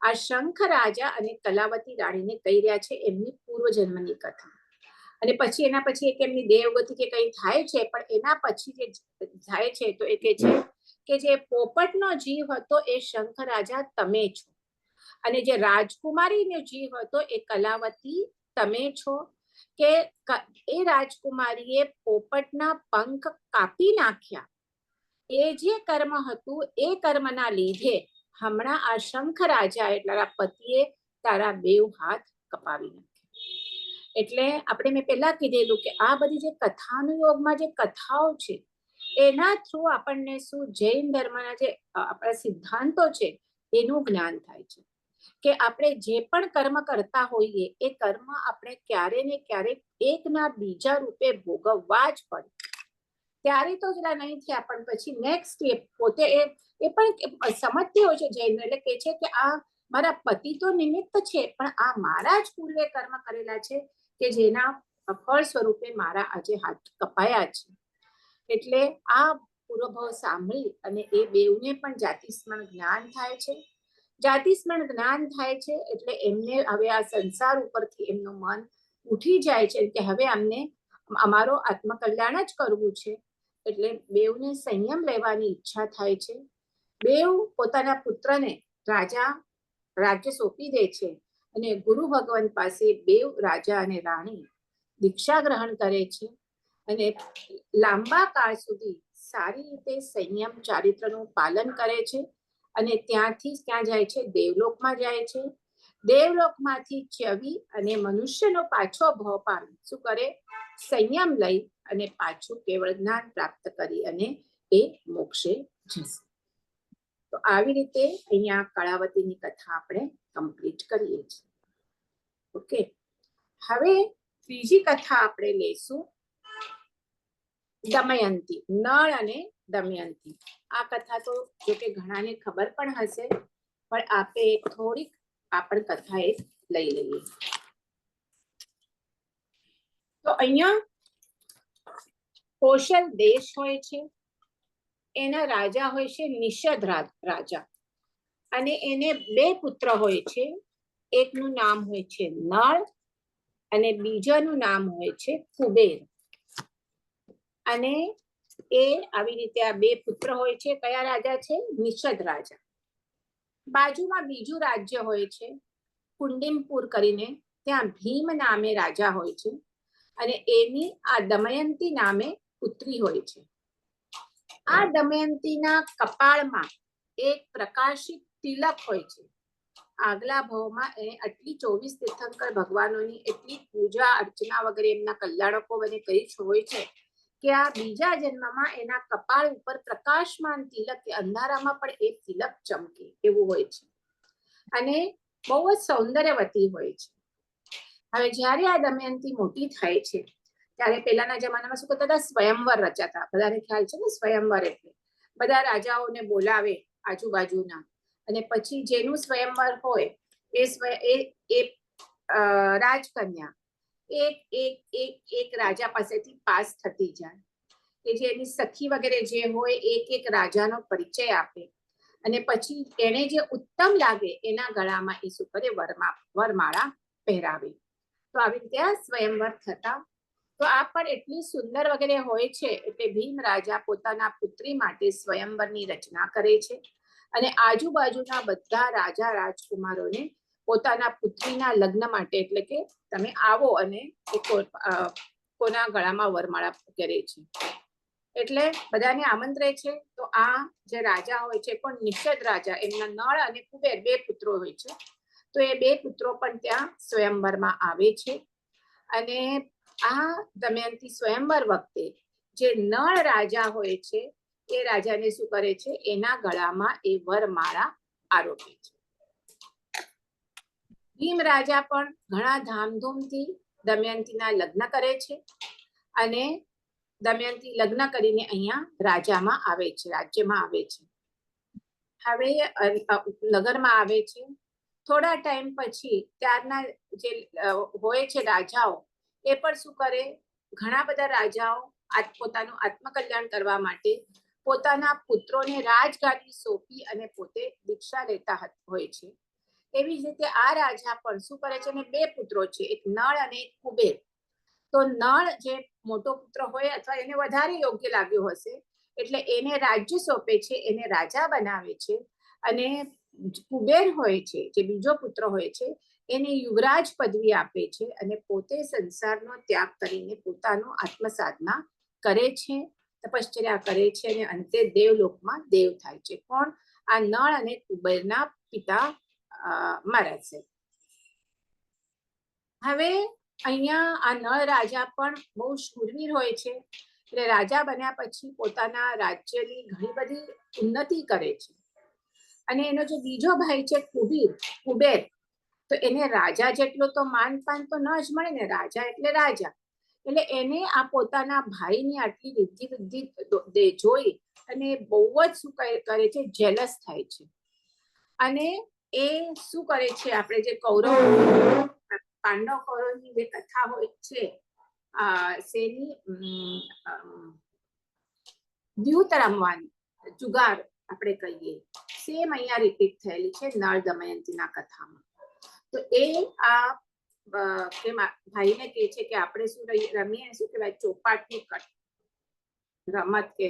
આ શંખ રાજા અને કલાવતી રાણીને કહી રહ્યા છે એમની પૂર્વજન્મની કથા. અને પછી એના પછી એક એમની દેવગતિ કે કઈ થાય છે, પણ એના પછી જે થાય છે તો એ કે છે કે જે પોપટનો જીવ હતો એ શંખ રાજા તમે છો, અને જે રાજકુમારીનો જીવ હતો એ કલાવતી તમે છો. કે એ રાજકુમારીએ પોપટના પંખ કાપી નાખ્યા, એ જે કર્મ હતું એ કર્મના લીધે હમણાં આ શંખ રાજા એટલે પતિએ તારા બેવ હાથ કપાવી નાખ્યા. એટલે આપણે મેં પહેલા કીધેલું કે આ બધી જે કથાનુયોગમાં જે કથાઓ છે એના થ્રુ આપણને શું જૈન ધર્મના જે આપણા સિદ્ધાંતો છે એનું જ્ઞાન થાય છે કે આપણે જે પણ કર્મ કરતા હોઈએ એ કર્મ આપણે ક્યારે ને ક્યારેક એકના બીજા રૂપે ભોગવવા જ પડે. ત્યારે તો જરા નહીં થયા, પણ પછી નેક્સ્ટ પોતે એ પણ સમજતી હોય છે જૈન, એટલે કે છે કે આ મારા પતિ તો નિમિત્ત છે, પણ આ મારા જ પૂર્વે કર્મ કરેલા છે કે જેના ફળ સ્વરૂપે મારા આજે હાથ કપાયા છે. એટલે આ પૂર્વભાવ સાંભળી અને એ બેઉને પણ જાતિસ્મરણ જ્ઞાન થાય છે. જાતિસ્મરણ જ્ઞાન થાય છે એટલે એમને હવે આ સંસાર ઉપરથી એમનું મન ઉઠી જાય છે કે હવે અમને અમારો આત્મકલ્યાણ જ કરવું છે. એટલે બેઉને સંયમ લેવાની ઈચ્છા થાય છે. બેઉ પોતાના પુત્રને રાજ્ય સોંપી દે છે, અને ગુરુ ભગવાન પાસે બેઉ રાજા અને રાણી દીક્ષા ગ્રહણ કરે છે, અને લાંબા કાળ સુધી સારી રીતે સંયમ ચારિત્રનું પાલન કરે છે. અને ત્યાંથી ક્યાં જાય છે? દેવલોકમાં જાય છે. દેવલોકમાંથી ચ્યવી અને મનુષ્યનો પાછો ભાવ પામી શું કરે? સંયમ લઈ અને પાછું કેવળ જ્ઞાન પ્રાપ્ત કરી અને એ મોક્ષે જશે. તો આવી રીતે અહીંયા કળાવતીની કથા આપણે કમ્પ્લીટ કરીએ છીએ. ઓકે, હવે ત્રીજી કથા આપણે લઈશું દમયંતી, નળ અને દમયંતી. આ કથા તો જો કે ઘણાને ખબર પણ હશે, પણ આપણે થોડીક આપણ કથા એક લઈ લઈએ. તો અહીંયા કૌશલ દેશ હોય છે, એના રાજા હોય છે નિષદ રાજા, અને એને બે પુત્ર હોય છે. એકનું નામ હોય છે નળ અને બીજાનું નામ હોય છે કુબેર. અને એ આવી રીતે આ બે પુત્ર હોય છે. કયા રાજા છે? નિષદ રાજા. બાજુમાં બીજું રાજ્ય હોય છે કુંડિનપુર કરીને, ત્યાં ભીમ નામે રાજા હોય છે, અને એની આ દમયંતી નામે પુત્રી હોય છે. આ દમયંતીના કપાળમાં એક પ્રકાશિત તિલક હોય છે. આગલા ભાવમાં એને આટલી 24 તીર્થંકર ભગવાનોની એટલી પૂજા અર્ચના વગેરે એમના કલ્યાણકો બને કરી હોય છે કે આ બીજા જન્મમાં એના કપાળ ઉપર પ્રકાશમાન તિલક, અંધારામાં પણ એ તિલક ચમકે એવું હોય છે, અને બહુ જ સૌંદર્યવતી હોય છે. હવે જ્યારે આ દમયંતી મોટી થાય છે ત્યારે પહેલાના જમાનામાં શું કરતા હતા? સ્વયંવર રચાતા. બધાને ખ્યાલ છે ને સ્વયંવર એટલે બધા રાજાઓને બોલાવે આજુબાજુના, અને પછી જેનું સ્વયંવર હોય એ રાજકન્યા એક એક એક એક રાજા પાસેથી પાસ થતી જાય, કે જે એની સખી વગેરે જે હોય એક રાજાનો પરિચય આપે, અને પછી એને જે ઉત્તમ લાગે એના ગળામાં એ શું કરે? વરમાળા પહેરાવે. તો આવી રીતે સ્વયંવર થતા. તો આ પણ એટલી સુંદર વગેરે હોય છે. એટલે ભીમ રાજા પોતાના પુત્રી માટે સ્વયંવરની રચના કરે છે, અને આજુબાજુના બધા રાજા રાજકુમારોને પોતાના પુત્રીના લગ્ન માટે, એટલે કે તમે આવો અને કોના ગળામાં વરમાળા કરે છે. એટલે બધાને આમંત્રે છે. તો આ જે રાજા હોય છે પણ નિષદ રાજા, એમના નળ અને કુબેર બે પુત્રો હોય છે. તો એ બે પુત્રો પણ ત્યાં સ્વયંવરમાં આવે છે. અને આ દમયંતી સ્વયંવર વખતે જે નળ રાજા હોય છે એ રાજાને શું કરે છે, એના ગળામાં એ વરમાળા આરોપે છે. ભીમ રાજા પણ ઘણા ધામધૂમથી દમયંતીના લગ્ન કરે છે અને દમયંતી લગ્ન કરીને અહીંયા રાજામાં આવે છે, રાજ્યમાં આવે છે. હવે નગરમાં આવે છે. થોડા ટાઈમ પછી ત્યારના જે હોય છે રાજાઓ, એ પણ શું કરે, ઘણા બધા રાજાઓ પોતાનું આત્મકલ્યાણ કરવા માટે પોતાના પુત્રોને રાજગાદી સોંપી અને પોતે દીક્ષા લેતા હોય છે. એવી જ રીતે આ રાજા પણ શું કરે છે, એને 2 પુત્રો છે, એક નળ અને એક કુબેર. તો નળ જે મોટો પુત્ર હોય અથવા એને વધારે યોગ્ય લાગ્યું હશે એટલે એને રાજ્ય સોંપે છે, એને રાજા બનાવે છે. અને કુબેર હોય છે, જે બીજો પુત્ર હોય છે, એને યુવરાજ પદવી આપે છે અને પોતે સંસારનો ત્યાગ કરીને પોતાનો આત્મસાધના કરે છે, તપશ્ચર્યા કરે છે અને અંતે દેવલોકમાં દેવ થાય છે. પણ આ નળ અને કુબેરના પિતા મહારાજ છે. હવે અહીંયા આ નળ રાજા પણ બહુ શૂરવીર હોય છે, એટલે રાજા બન્યા પછી પોતાના રાજ્યની ઘણી બધી ઉન્નતિ કરે છે. અને એનો જે બીજો ભાઈ છે કુબેર, તો એને રાજા જેટલો તો માનપાન તો ન જ મળે ને, રાજા એટલે રાજા. એટલે એને આ પોતાના ભાઈની આટલી રિદ્ધિ જોઈ અને બહુ જ શું કરે છે, જેલસ થાય છે. અને એ શું કરે છે, આપણે જે પાંડવ કૌરવની જે કથા હોય છે, શેની દ્યુત રમવાની, જુગાર આપણે કહીએ, સેમ અહીંયા રિપીટ થયેલી છે નળ દમયંતીના કથામાં. તો એ આ ભાઈને કહે છે કે આપણે શું રમીએ, શું કહેવાય, ચોપાટની રમત કે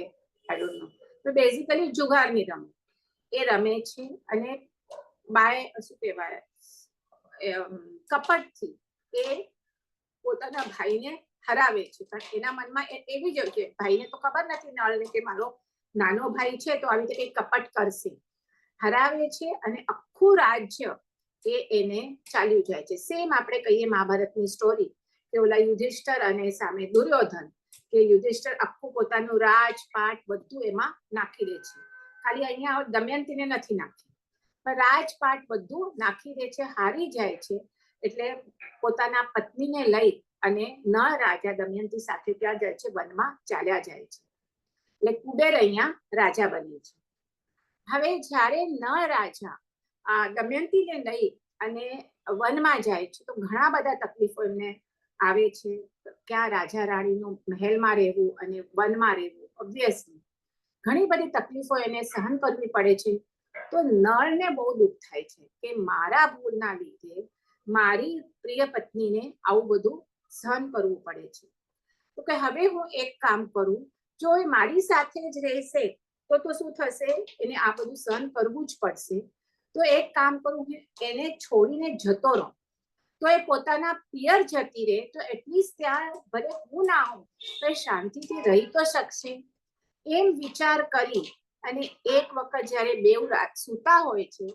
આઈ ડોન્ટ નો. તો બેઝિકલી જુગારની રમત એ રમે છે અને બાય શું કહેવાય, કપટથી એ પોતાના ભાઈને હરાવે છે. પણ એના મનમાં એવી જ કે ભાઈને તો ખબર નથી નળને કે મારો નાનો ભાઈ છે તો આવી રીતે કંઈક કપટ કરશે. હરાવે છે અને આખું રાજ્ય એને ચાલ્યું જાય છે. સેમ આપણે કહીએ મહાભારતની સ્ટોરી કે ઓલા યુધિષ્ઠર અને સામે દુર્યોધન, કે યુધિષ્ઠર આખું પોતાનું રાજપાટ બધું એમાં નાખી દે છે. ખાલી અહીંયા દમયંતીને નથી નાખી, પણ રાજપાટ બધું નાખી દે છે, હારી જાય છે. એટલે પોતાના પત્નીને લઈ અને નળ રાજા દમયંતી સાથે ત્યાં જાય છે, વનમાં ચાલ્યા જાય છે. એટલે કુબેર અહીંયા રાજા બને છે. હવે જ્યારે નળ રાજા દમયંતીને લઈ અને વનમાં જાય છે તો ઘણા બધા તકલીફો એમને આવે છે. ક્યાં રાજા રાણીનો મહેલમાં રહેવું અને વનમાં રહેવું, ઓબ્વિયસલી ઘણી બધી તકલીફો એને સહન કરવી પડે છે. તો નળને બહુ દુઃખ થાય છે કે મારા ભૂલના લીધે મારી પ્રિય પત્નીને આવું બધું સહન કરવું પડે છે. તો કે હવે હું એક કામ કરું, જો એ મારી સાથે જ રહેશે તો શું થશે, એને આ બધું સહન કરવું જ પડશે. તો એક કામ કરું, એને છોડીને જતો રહું, તો એ પોતાના પિયર જતી રહે તો એટલીસ્ટ ત્યાં ભલે હું ના હોઉં તો એ શાંતિથી રહી તો શકશે. એમ વિચાર કરી અને એક વખત જ્યારે બેવ સૂતા હોય છે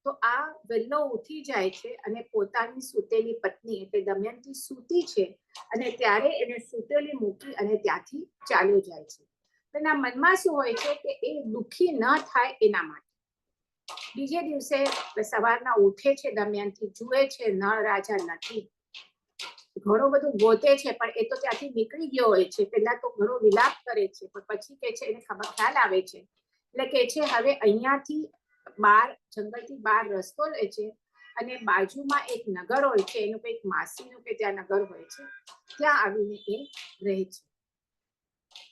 તો આ વહેલો ઉઠી જાય છે અને પોતાની સૂતેલી પત્ની એટલે દમયંતી સૂતી છે અને ત્યારે એને સૂતેલી મૂકી અને ત્યાંથી ચાલ્યો જાય છે. એના મનમાં શું હોય છે કે એ દુઃખી ન થાય એના માટે. બીજે દિવસે સવારના ઉઠે છે દમયંતી, જુએ છે નળ રાજા નથી. ઘણું બધું ગોતે છે પણ એ તો ત્યાંથી નીકળી ગયો હોય છે. પહેલા તો ઘણો વિલાપ કરે છે પણ પછી કે છે, એને ખ્યાલ આવે છે એટલે કે છે હવે અહીંયાથી બહાર, જંગલથી બહાર રસ્તો લે છે અને બાજુમાં એક નગર હોય છે, એનું કંઈક માસીનું કે ત્યાં નગર હોય છે, ત્યાં આવીને એ રહે છે.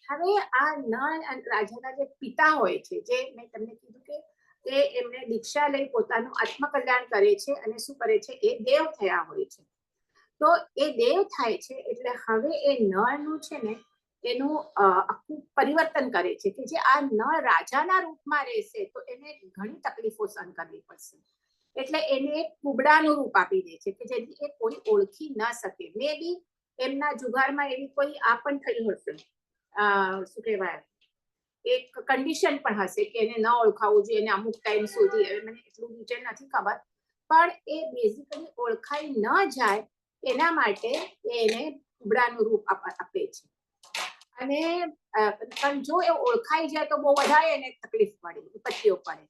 હવે આ નળ રાજાના જે પિતા હોય છે, જે મેં તમને કીધું કે એ એમને દીક્ષા લઈ પોતાનું આત્મકલ્યાણ કરે છે અને શું કરે છે, એ દેવ થયા હોય છે. તો એ દેવ થાય છે એટલે હવે એ નળનું છે ને એનું આખું પરિવર્તન કરે છે કે જે આ નળ રાજાના રૂપમાં રહેશે તો એને ઘણી તકલીફો સહન કરવી પડશે. એટલે એને એક કુબડાનું રૂપ આપી દે છે કે જેથી એ કોઈ ઓળખી ન શકે. મે બી એમના જુગારમાં એવી કોઈ આ પણ થઈ હશે, શું કહેવાય, એક કન્ડિશન પણ હશે કે એને ન ઓળખાવું જોઈએ, એને અમુક ટાઈમ સુધી, મને એટલું ડિટેલ નથી ખબર, પણ એ બેઝિકલી ઓળખાઈ ન જાય એના માટે એને કુબડાનું રૂપ આપે છે. અને પણ જો એ ઓળખાઈ જાય તો બહુ વધારે એને તકલીફ પડે, વિપત્તિઓ પડે.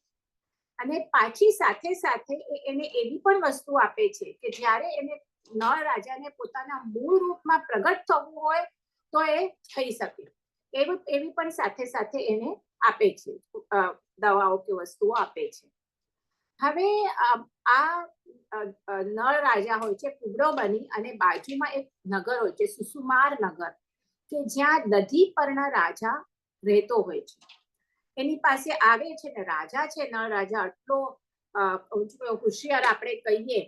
અને પાછી સાથે સાથે એને એવી પણ વસ્તુ આપે છે કે જ્યારે એને નળ રાજાને પોતાના મૂળ રૂપમાં પ્રગટ થવું હોય તો એ થઈ શકે, એવી પણ સાથે સાથે એને આપે છે, દવાઓ કે વસ્તુઓ આપે છે. હવે આ નળ રાજા હોય છે કુબડો બની અને બાજુમાં એક નગર હોય છે સુસુમાર નગર, કે જ્યાં દધીપર્ણ રાજા રહેતો હોય છે. એની પાસે આવે છે ને રાજા છે નળ રાજા આટલો હોશિયાર આપણે કહીએ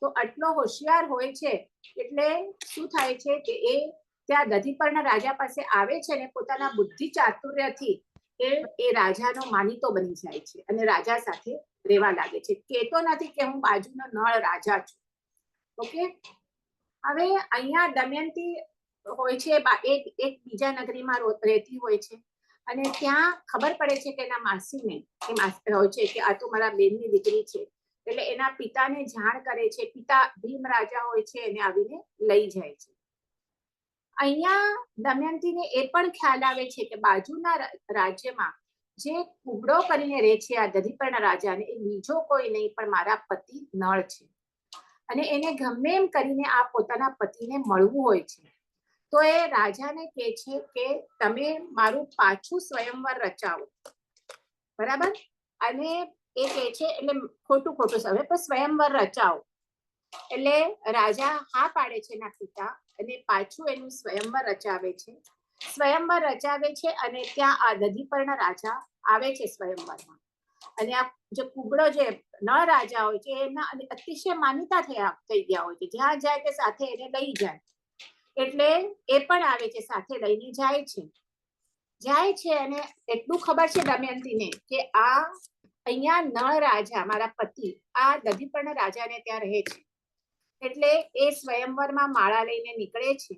તો આટલો હોશિયાર હોય છે એટલે શું થાય છે કે એ ત્યાં દધીપર્ણ રાજા પાસે આવે છે ને પોતાના બુદ્ધિ ચાતુર્યથી એ રાજાનો માનીતો બની જાય છે અને રાજા સાથે રહેવા લાગે છે. કહેતો નથી કે હું બાજુનો નળ રાજા છું. ઓકે, હવે અહીંયા દમયંતી હોય છે એક બીજા નગરીમાં રહેતી હોય છે અને ત્યાં ખબર પડે છે કે એના માસીને હોય છે કે આ તો મારા બેનની દીકરી છે, એટલે એના પિતાને જાણ કરે છે. પિતા ભીમ રાજા હોય છે એને આવીને લઈ જાય છે. અહીંયા દમયંતીને એ પણ ખ્યાલ આવે છે કે બાજુના રાજ્યમાં જે કુબડો કરીને રહે છે આ દધીપર્ણ રાજાને, એ બીજો કોઈ નહીં પણ મારા પતિ નળ છે અને એને ગમે એમ કરીને આ પોતાના પતિને મળવું હોય છે. તો એ રાજાને કહે છે કે તમે મારું પાછું સ્વયંવર રચાવો, બરાબર? અને એ કહે છે એટલે ખોટું હવે પણ સ્વયંવર રચાવો. એટલે રાજા હા પાડે છે એના પિતા અને પાછું એનું સ્વયંવર રચાવે છે. સ્વયંવર રચાવે છે અને ત્યાં આ દધીપર્ણ રાજા આવે છે સ્વયંવરમાં. અને આ જે કુબડો જે નળ રાજા હોય છે એના અતિશય માનીતા થઈ ગયા હોય છે, જ્યાં જાય તે સાથે એને લઈ જાય. એટલે એ પણ આવે છે, સાથે લઈને જાય છે અને એટલું ખબર છે દમયંતીને કે આ અહીંયા નળ રાજા મારા પતિ આ દધીપર્ણ રાજાને ત્યાં રહે છે. એટલે એ સ્વયંવરમાં માળા લઈને નીકળે છે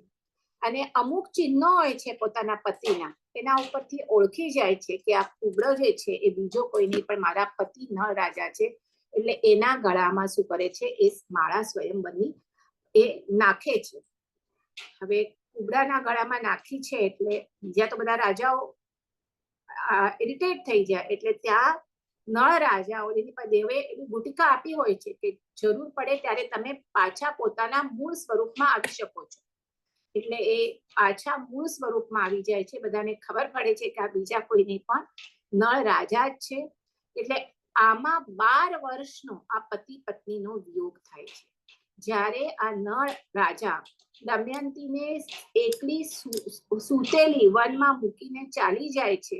અને અમુક ચિહ્નો હોય છે પોતાના પતિના, એના ઉપરથી ઓળખી જાય છે કે આ કુબડો જે છે એ બીજો કોઈ નહીં પણ મારા પતિ નળ રાજા છે. એટલે એના ગળામાં શું કરે છે એ માળા સ્વયંવરની એ નાખે છે. હવે કુબડાના ગળામાં નાખી છે એટલે બીજા તો બધા રાજાઓ ઇરિટેટ થઈ જાય. એટલે ત્યાં નળ રાજાઓ એની પર દેવે એની ગુટિકા આપી હોય છે કે જરૂર પડે ત્યારે તમે પાછા પોતાના મૂળ સ્વરૂપમાં આવી શકો છો. એટલે એ પાછા મૂળ સ્વરૂપમાં આવી જાય છે. બધાને ખબર પડે છે કે આ બીજા કોઈ નહીં પણ નળ રાજા જ છે. એટલે આમાં 12 વર્ષનો આ પતિ પત્નીનો વિયોગ થાય છે. જ્યારે આ નળ રાજા દમયંતીને એકલી સૂતેલી વનમાં મૂકીને ચાલી જાય છે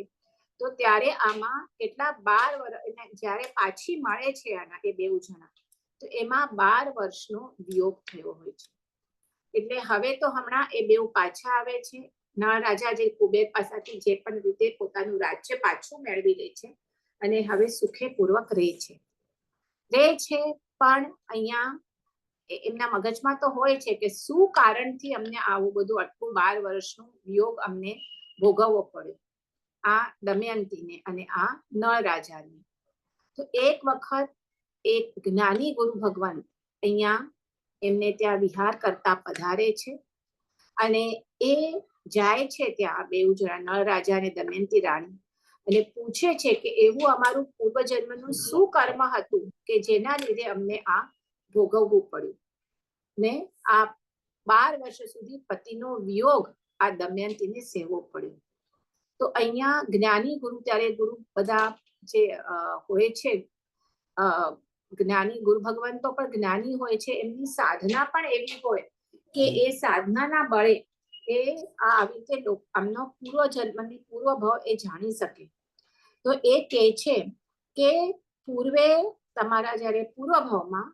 તો ત્યારે આમાં કેટલા 12 વર્ષ જ્યારે પાછી મળે છે આના એ બેઉ જણા તો એમાં 12 વર્ષનો વિયોગ થયો હોય છે. એટલે હવે તો હમણાં એ બેઉ પાછા આવે છે. નળ રાજા જે કુબેર પાસેથી જે પણ રીતે પોતાનું રાજ્ય પાછું મેળવી લે છે અને હવે સુખેપૂર્વક રહે છે. પણ અહીંયા એમના મગજમાં તો હોય છે કે શું કારણથી અમને આવું બધું આટલું 12 વર્ષનો વિયોગ અમને ભોગવવો પડ્યો આ દમયંતીને અને આ નળ રાજાને. તો એક વખત એક જ્ઞાની ગુરુ ભગવાન અહીંયા એમને ત્યાં વિહાર કરતા પધારે છે અને એ જાય છે ત્યાં બેઉ જણા નળ રાજા અને દમયંતી રાણી અને પૂછે છે કે એવું અમારું પૂર્વજન્મનું શું કર્મ હતું કે જેના લીધે અમને આ ભોગવવું પડ્યું ને આ 12 વર્ષ સુધી પતિનો વિયોગ આ દમયંતીને સહેવો પડ્યો. તો અહીંયા જ્ઞાની ગુરુ ત્યારે ગુરુ બધા જે હોય છે જ્ઞાની ગુરુ ભગવાન તો પણ જ્ઞાની હોય છે, એમની સાધના પણ એવી હોય કે એ સાધનાના બળે એ આવી રીતે આમનો પૂર્વ જન્મની પૂર્વ ભાવ એ જાણી શકે. તો એ કહે છે કે પૂર્વે તમારા જ્યારે પૂર્વ ભાવમાં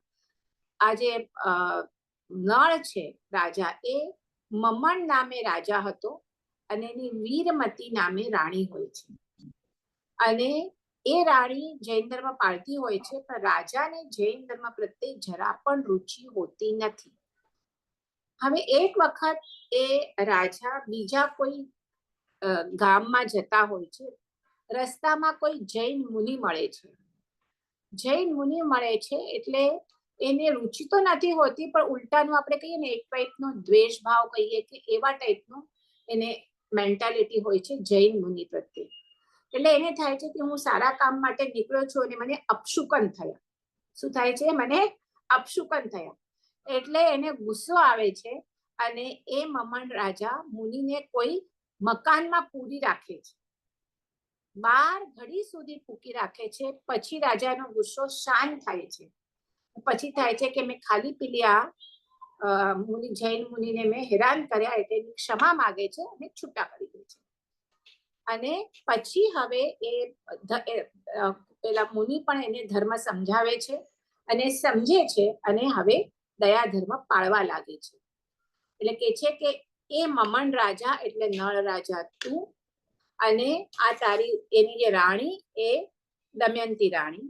આ જે નળ છે રાજા એ મમણ નામે રાજા હતો અને એની વીરમતી નામે રાણી હોય છે. અને એ રાણી જૈન ધર્મ પાળતી હોય છે પણ રાજાને જૈન ધર્મ પ્રત્યે જરા પણ રુચિ હોતી નથી. હવે એક વખત એ રાજા બીજા કોઈ ગામમાં જતા હોય છે. રસ્તામાં કોઈ જૈન મુનિ મળે છે. જૈન મુનિ મળે છે એટલે એને રુચિ તો નથી હોતી પણ ઉલટાનું આપણે કહીએ ને એક ટાઈપનો દ્વેષ ભાવ કહીએ કે એવા ટાઈપનો એને મેન્ટાલિટી હોય છે જૈન મુનિ પ્રત્યે. એટલે એને થાય છે કે હું સારા કામ માટે નીકળ્યો છું અને મને અપશુકન થયા. શું થાય છે? મને અપશુકન થયા. એટલે એને ગુસ્સો આવે છે અને એ મમન રાજા મુનિને કોઈ મકાનમાં પૂરી રાખે છે. 12 ઘડી સુધી પૂકી રાખે છે. પછી રાજાનો ગુસ્સો શાંત થાય છે. પછી થાય છે કે મેં ખાલી પેલી આ મુનિ જૈન મુનિને મેં હેરાન કર્યા એટલે એની ક્ષમા માગે છે અને છૂટા કરી દે છે. અને પછી હવે એ પેલા મુનિ પણ એને ધર્મ સમજાવે છે અને સમજે છે અને હવે દયા ધર્મ પાળવા લાગે છે. એટલે કે છે કે એ મમન રાજા એટલે નળ રાજા તું, અને આ તારી એની જે રાણી એ દમયંતી રાણી.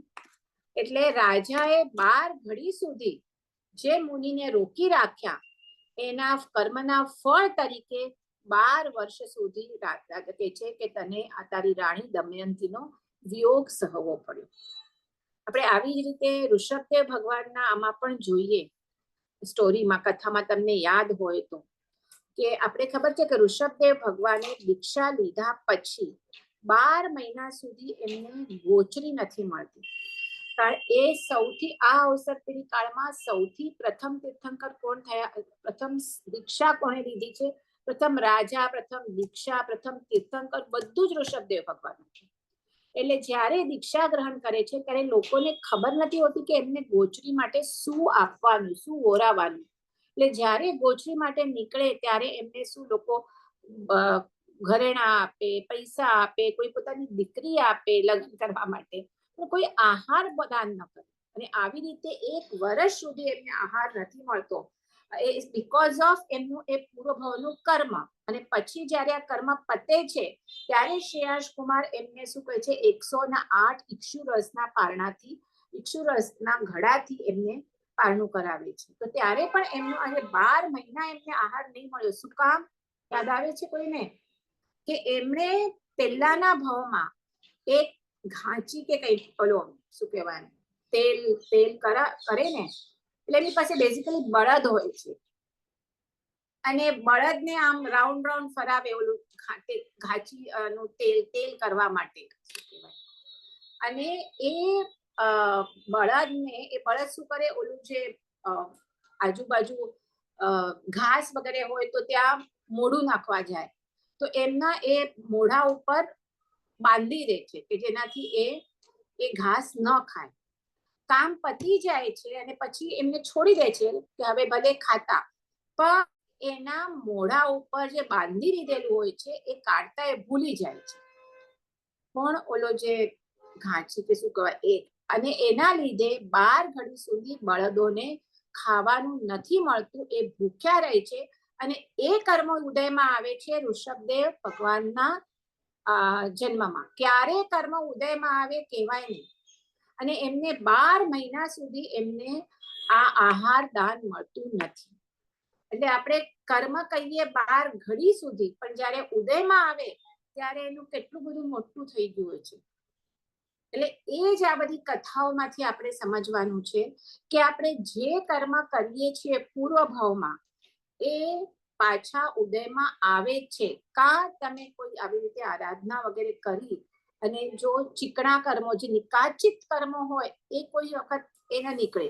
એટલે રાજાએ 12 ઘડી સુધી જે મુનિને રોકી રાખ્યા એના કર્મના ફળ તરીકે 12 વર્ષ સુધી રાજા કહે છે કે તને આ તારી રાણી દમયંતીનો વિયોગ સહવો પડ્યો. આપણે આવી જ રીતે ઋષભદેવ ભગવાનના આમાં પણ જોઈએ સ્ટોરીમાં, કથામાં તમને યાદ હોય તો, કે આપણે ખબર છે કે ઋષભદેવ ભગવાને દીક્ષા લીધા પછી 12 મહિના સુધી એમને ગોચરી નથી મળતી. કારણ એ સૌથી આ અવસર પેલી કાળમાં સૌથી પ્રથમ તીર્થંકર કોણ થયા, પ્રથમ દીક્ષા કોણે લીધી છે? પ્રથમ રાજા, પ્રથમ દીક્ષા, પ્રથમ તીર્થંકર બધું જ ઋષભદેવ ભગવાન. એટલે જ્યારે દીક્ષા ગ્રહણ કરે છે ત્યારે લોકોને ખબર નથી હોતી કે એમને ગોચરી માટે શું આપવાનું, શું ઓરાવાનું. એટલે જ્યારે ગોચરી માટે નીકળે ત્યારે એમને શું લોકો ઘરેણા આપે, પૈસા આપે, કોઈ પોતાની દીકરી આપે લગ્ન કરવા માટે, કોઈ આહાર દાન ન કરે. અને આવી રીતે 1 વર્ષ સુધી એમને આહાર નથી મળતો બીકોઝ ઓફ એમનું એ પૂર્વભાવનું કર્મ. અને પછી જ્યારે આ કર્મ પતે છે ત્યારે શ્રેયાંશ કુમાર એમને શું કહે છે, 108 ઇક્ષુ રસના પારણાથી, ઇક્ષુ રસના ઘડાથી એમને પારણું કરાવે છે. તો ત્યારે પણ એમનો આજે 12 મહિના એમને આહાર નહીં મળ્યો. શું કામ? યાદ આવે છે કોઈને? કે એમણે પહેલાના ભાવમાં એક ઘાંચી કે કઈ ઓલો શું કહેવાય તેલ કરે ને, એટલે એની પાસે બેઝિકલી બળદ હોય છે અને બળદને આમ રાઉન્ડ રાઉન્ડ ફરાવે ઓલું ઘાંચી નું તેલ કરવા માટે. અને એ બળદ શું કરે, ઓલું જે આજુબાજુ ઘાસ વગેરે હોય તો ત્યાં મોઢું નાખવા જાય તો એમના એ મોઢા ઉપર બાંધી દે છે કે જેનાથી એ ઘાસ ન ખાય. કામ પતી જાય છે અને પછી એમને છોડી દે છે કે હવે ભલે ખાતા, પણ એના મોઢા ઉપર જે બાંધી દીધેલું હોય છે એ કાઢતા એ ભૂલી જાય છે. પણ ઓલો જે ઘાંચી કે શું કહેવાય એ, અને એના લીધે 12 ઘડી સુધી બળદોને ખાવાનું નથી મળતું, એ ભૂખ્યા રહે છે. અને એ કર્મ ઉદયમાં આવે છે ઋષભદેવ ભગવાનના જન્મમાં. ક્યારે કર્મ ઉદયમાં આવે કહેવાય નહીં. અને એમને 12 મહિના સુધી એમને આ આહાર દાન મળતું નથી. એટલે આપણે કર્મ કહીએ 12 ઘડી સુધી, પણ જ્યારે ઉદયમાં આવે ત્યારે એનું કેટલું બધું મોટું થઈ ગયું હોય છે. એટલે એ જ આ બધી કથાઓમાંથી આપણે સમજવાનું છે કે આપણે જે કર્મ કરીએ છીએ પૂર્વ ભાવમાં એ પાછા ઉદયમાં આવે છે. તમે કોઈ આવી રીતે આરાધના વગેરે કરી અને જો ચીકણા કર્મો, જે નિકાચિત કર્મો હોય એ કોઈ વખત એ ન નીકળે,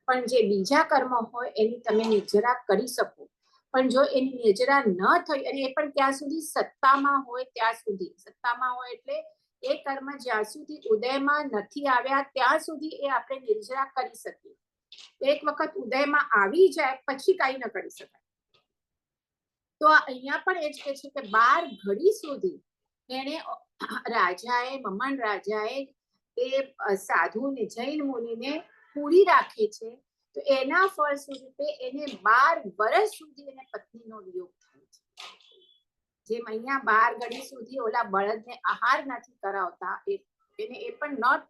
પણ જે બીજા કર્મો હોય એની તમે નિર્જરા કરી શકો. પણ જો એની નિર્જરા ન થઈ, અને એ પણ ત્યાં સુધી સત્તામાં હોય ત્યાં સુધી, સત્તામાં હોય એટલે એ કર્મ જ્યાં સુધી ઉદયમાં નથી આવ્યા ત્યાં સુધી એ આપણે નિર્જરા કરી શકીએ. એક વખત ઉદયમાં આવી જાય પછી કઈ ન કરી શકાય. તો અહીંયા પણ એ જ કહે છે કે 12 ઘડી સુધી એને રાજાએ, મમન રાજાએ એ સાધુને, જૈન મુનિને પૂરી રાખે છે. તો એના ફળ સ્વરૂપે એને 12 વર્ષ સુધી એને પત્નીનો વિયોગ થાય છે. જેમ અહીંયા 12 ઘડી સુધી ઓલા બળદને આહાર નથી કરાવતા, એને એ પણ ન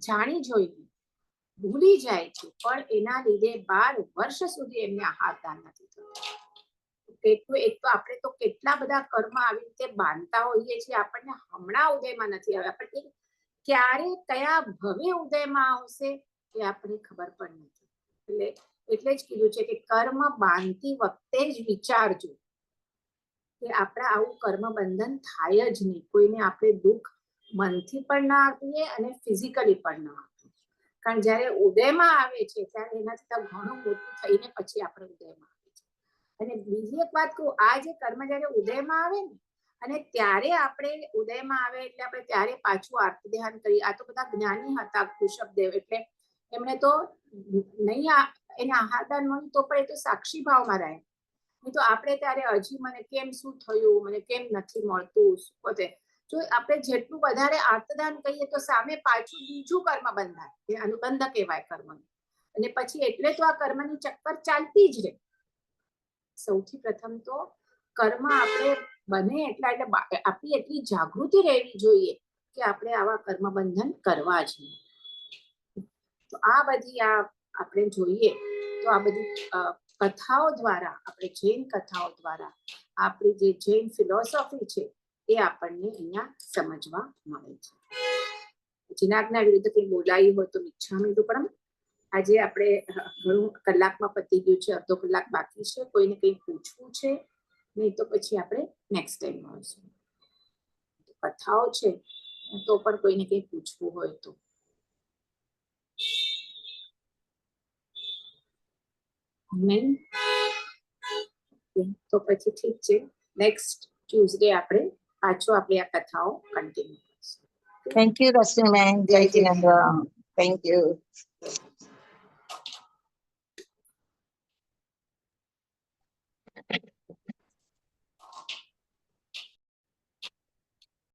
જાણી જોઈને ભૂલી જાય છે, પણ એના લીધે 12 વર્ષ સુધી એમને આહાર દાન નથી થતું. એક તો આપણે તો કેટલા બધા કર્મ આવી રીતે બાંધતા હોઈએ છીએ, આપણને હમણાં ઉદયમાં નથી આવ્યા, પણ ક્યારે કયા ભવે ઉદયમાં આવશે એ આપણને ખબર પણ નથી. એટલે જ કીધું છે કે કર્મ બાંધતી વખતે જ વિચારજો કે આપણા આવું કર્મ બંધન થાય જ નહીં. કોઈને આપણે દુઃખ મનથી પણ ના આપીએ અને ફિઝિકલી પણ ના આપીએ. કારણ જ્યારે ઉદયમાં આવે છે ત્યારે એનાથી તો ઘણું મોટું થઈને પછી આપણે ઉદયમાં આવે છે. અને બીજી એક વાત કહું, આ જે કર્મ જ્યારે ઉદયમાં આવે ને અને ત્યારે આપણે ઉદયમાં આવે એટલે આપણે ત્યારે પાછું આરતી ધ્યાન કરીએ. આ તો બધા જ્ઞાની હતા ઋષભદેવ, એટલે એમણે તો નહીં એને આહારદાન મળ્યું તો પણ એ તો સાક્ષી ભાવમાં રહે. નહીં તો આપણે ત્યારે હજી મને કેમ શું થયું, મને કેમ નથી મળતું, પોતે જો આપણે જેટલું વધારે આર્તદાન કહીએ તો સામે પાછું બીજું કર્મ બંધાય, એ અનુબંધ કહેવાય કર્મનું. અને પછી એટલે તો આ કર્મની ચક્કર ચાલતી જ રહે. સૌથી પ્રથમ તો કર્મ આપણે બને એટલા એટલે આપણી એટલી જાગૃતિ રહેવી જોઈએ કે આપણે આવા કર્મ બંધન કરવા જ નહીં. તો આ બધી આપણે જોઈએ તો આ બધી કથાઓ દ્વારા, આપણે જૈન કથાઓ દ્વારા આપણી જે જૈન ફિલોસોફી છે એ આપણને અહીંયા સમજવા મળે છે. જીનાજ્ઞા વિરુદ્ધ કંઈ બોલાયું હોય તો મિચ્છામી દુક્કડમ. આજે આપણે ઘણું કલાકમાં પતી ગયું છે, અડધો કલાક બાકી છે. કોઈને કંઈ પૂછવું છે? નહીં તો પછી આપણે નેક્સ્ટ ટાઈમ મળીશું. કથાઓ છે તો પણ કોઈને કંઈ પૂછવું હોય તો. નહીં તો પછી ઠીક છે, નેક્સ્ટ ટ્યુઝડે આપણે પાછો આપણે આ કથાઓ કન્ટિન્યુ કરીશું. Thank you, Rashmi ma'am. Jai Jinendra. Thank you.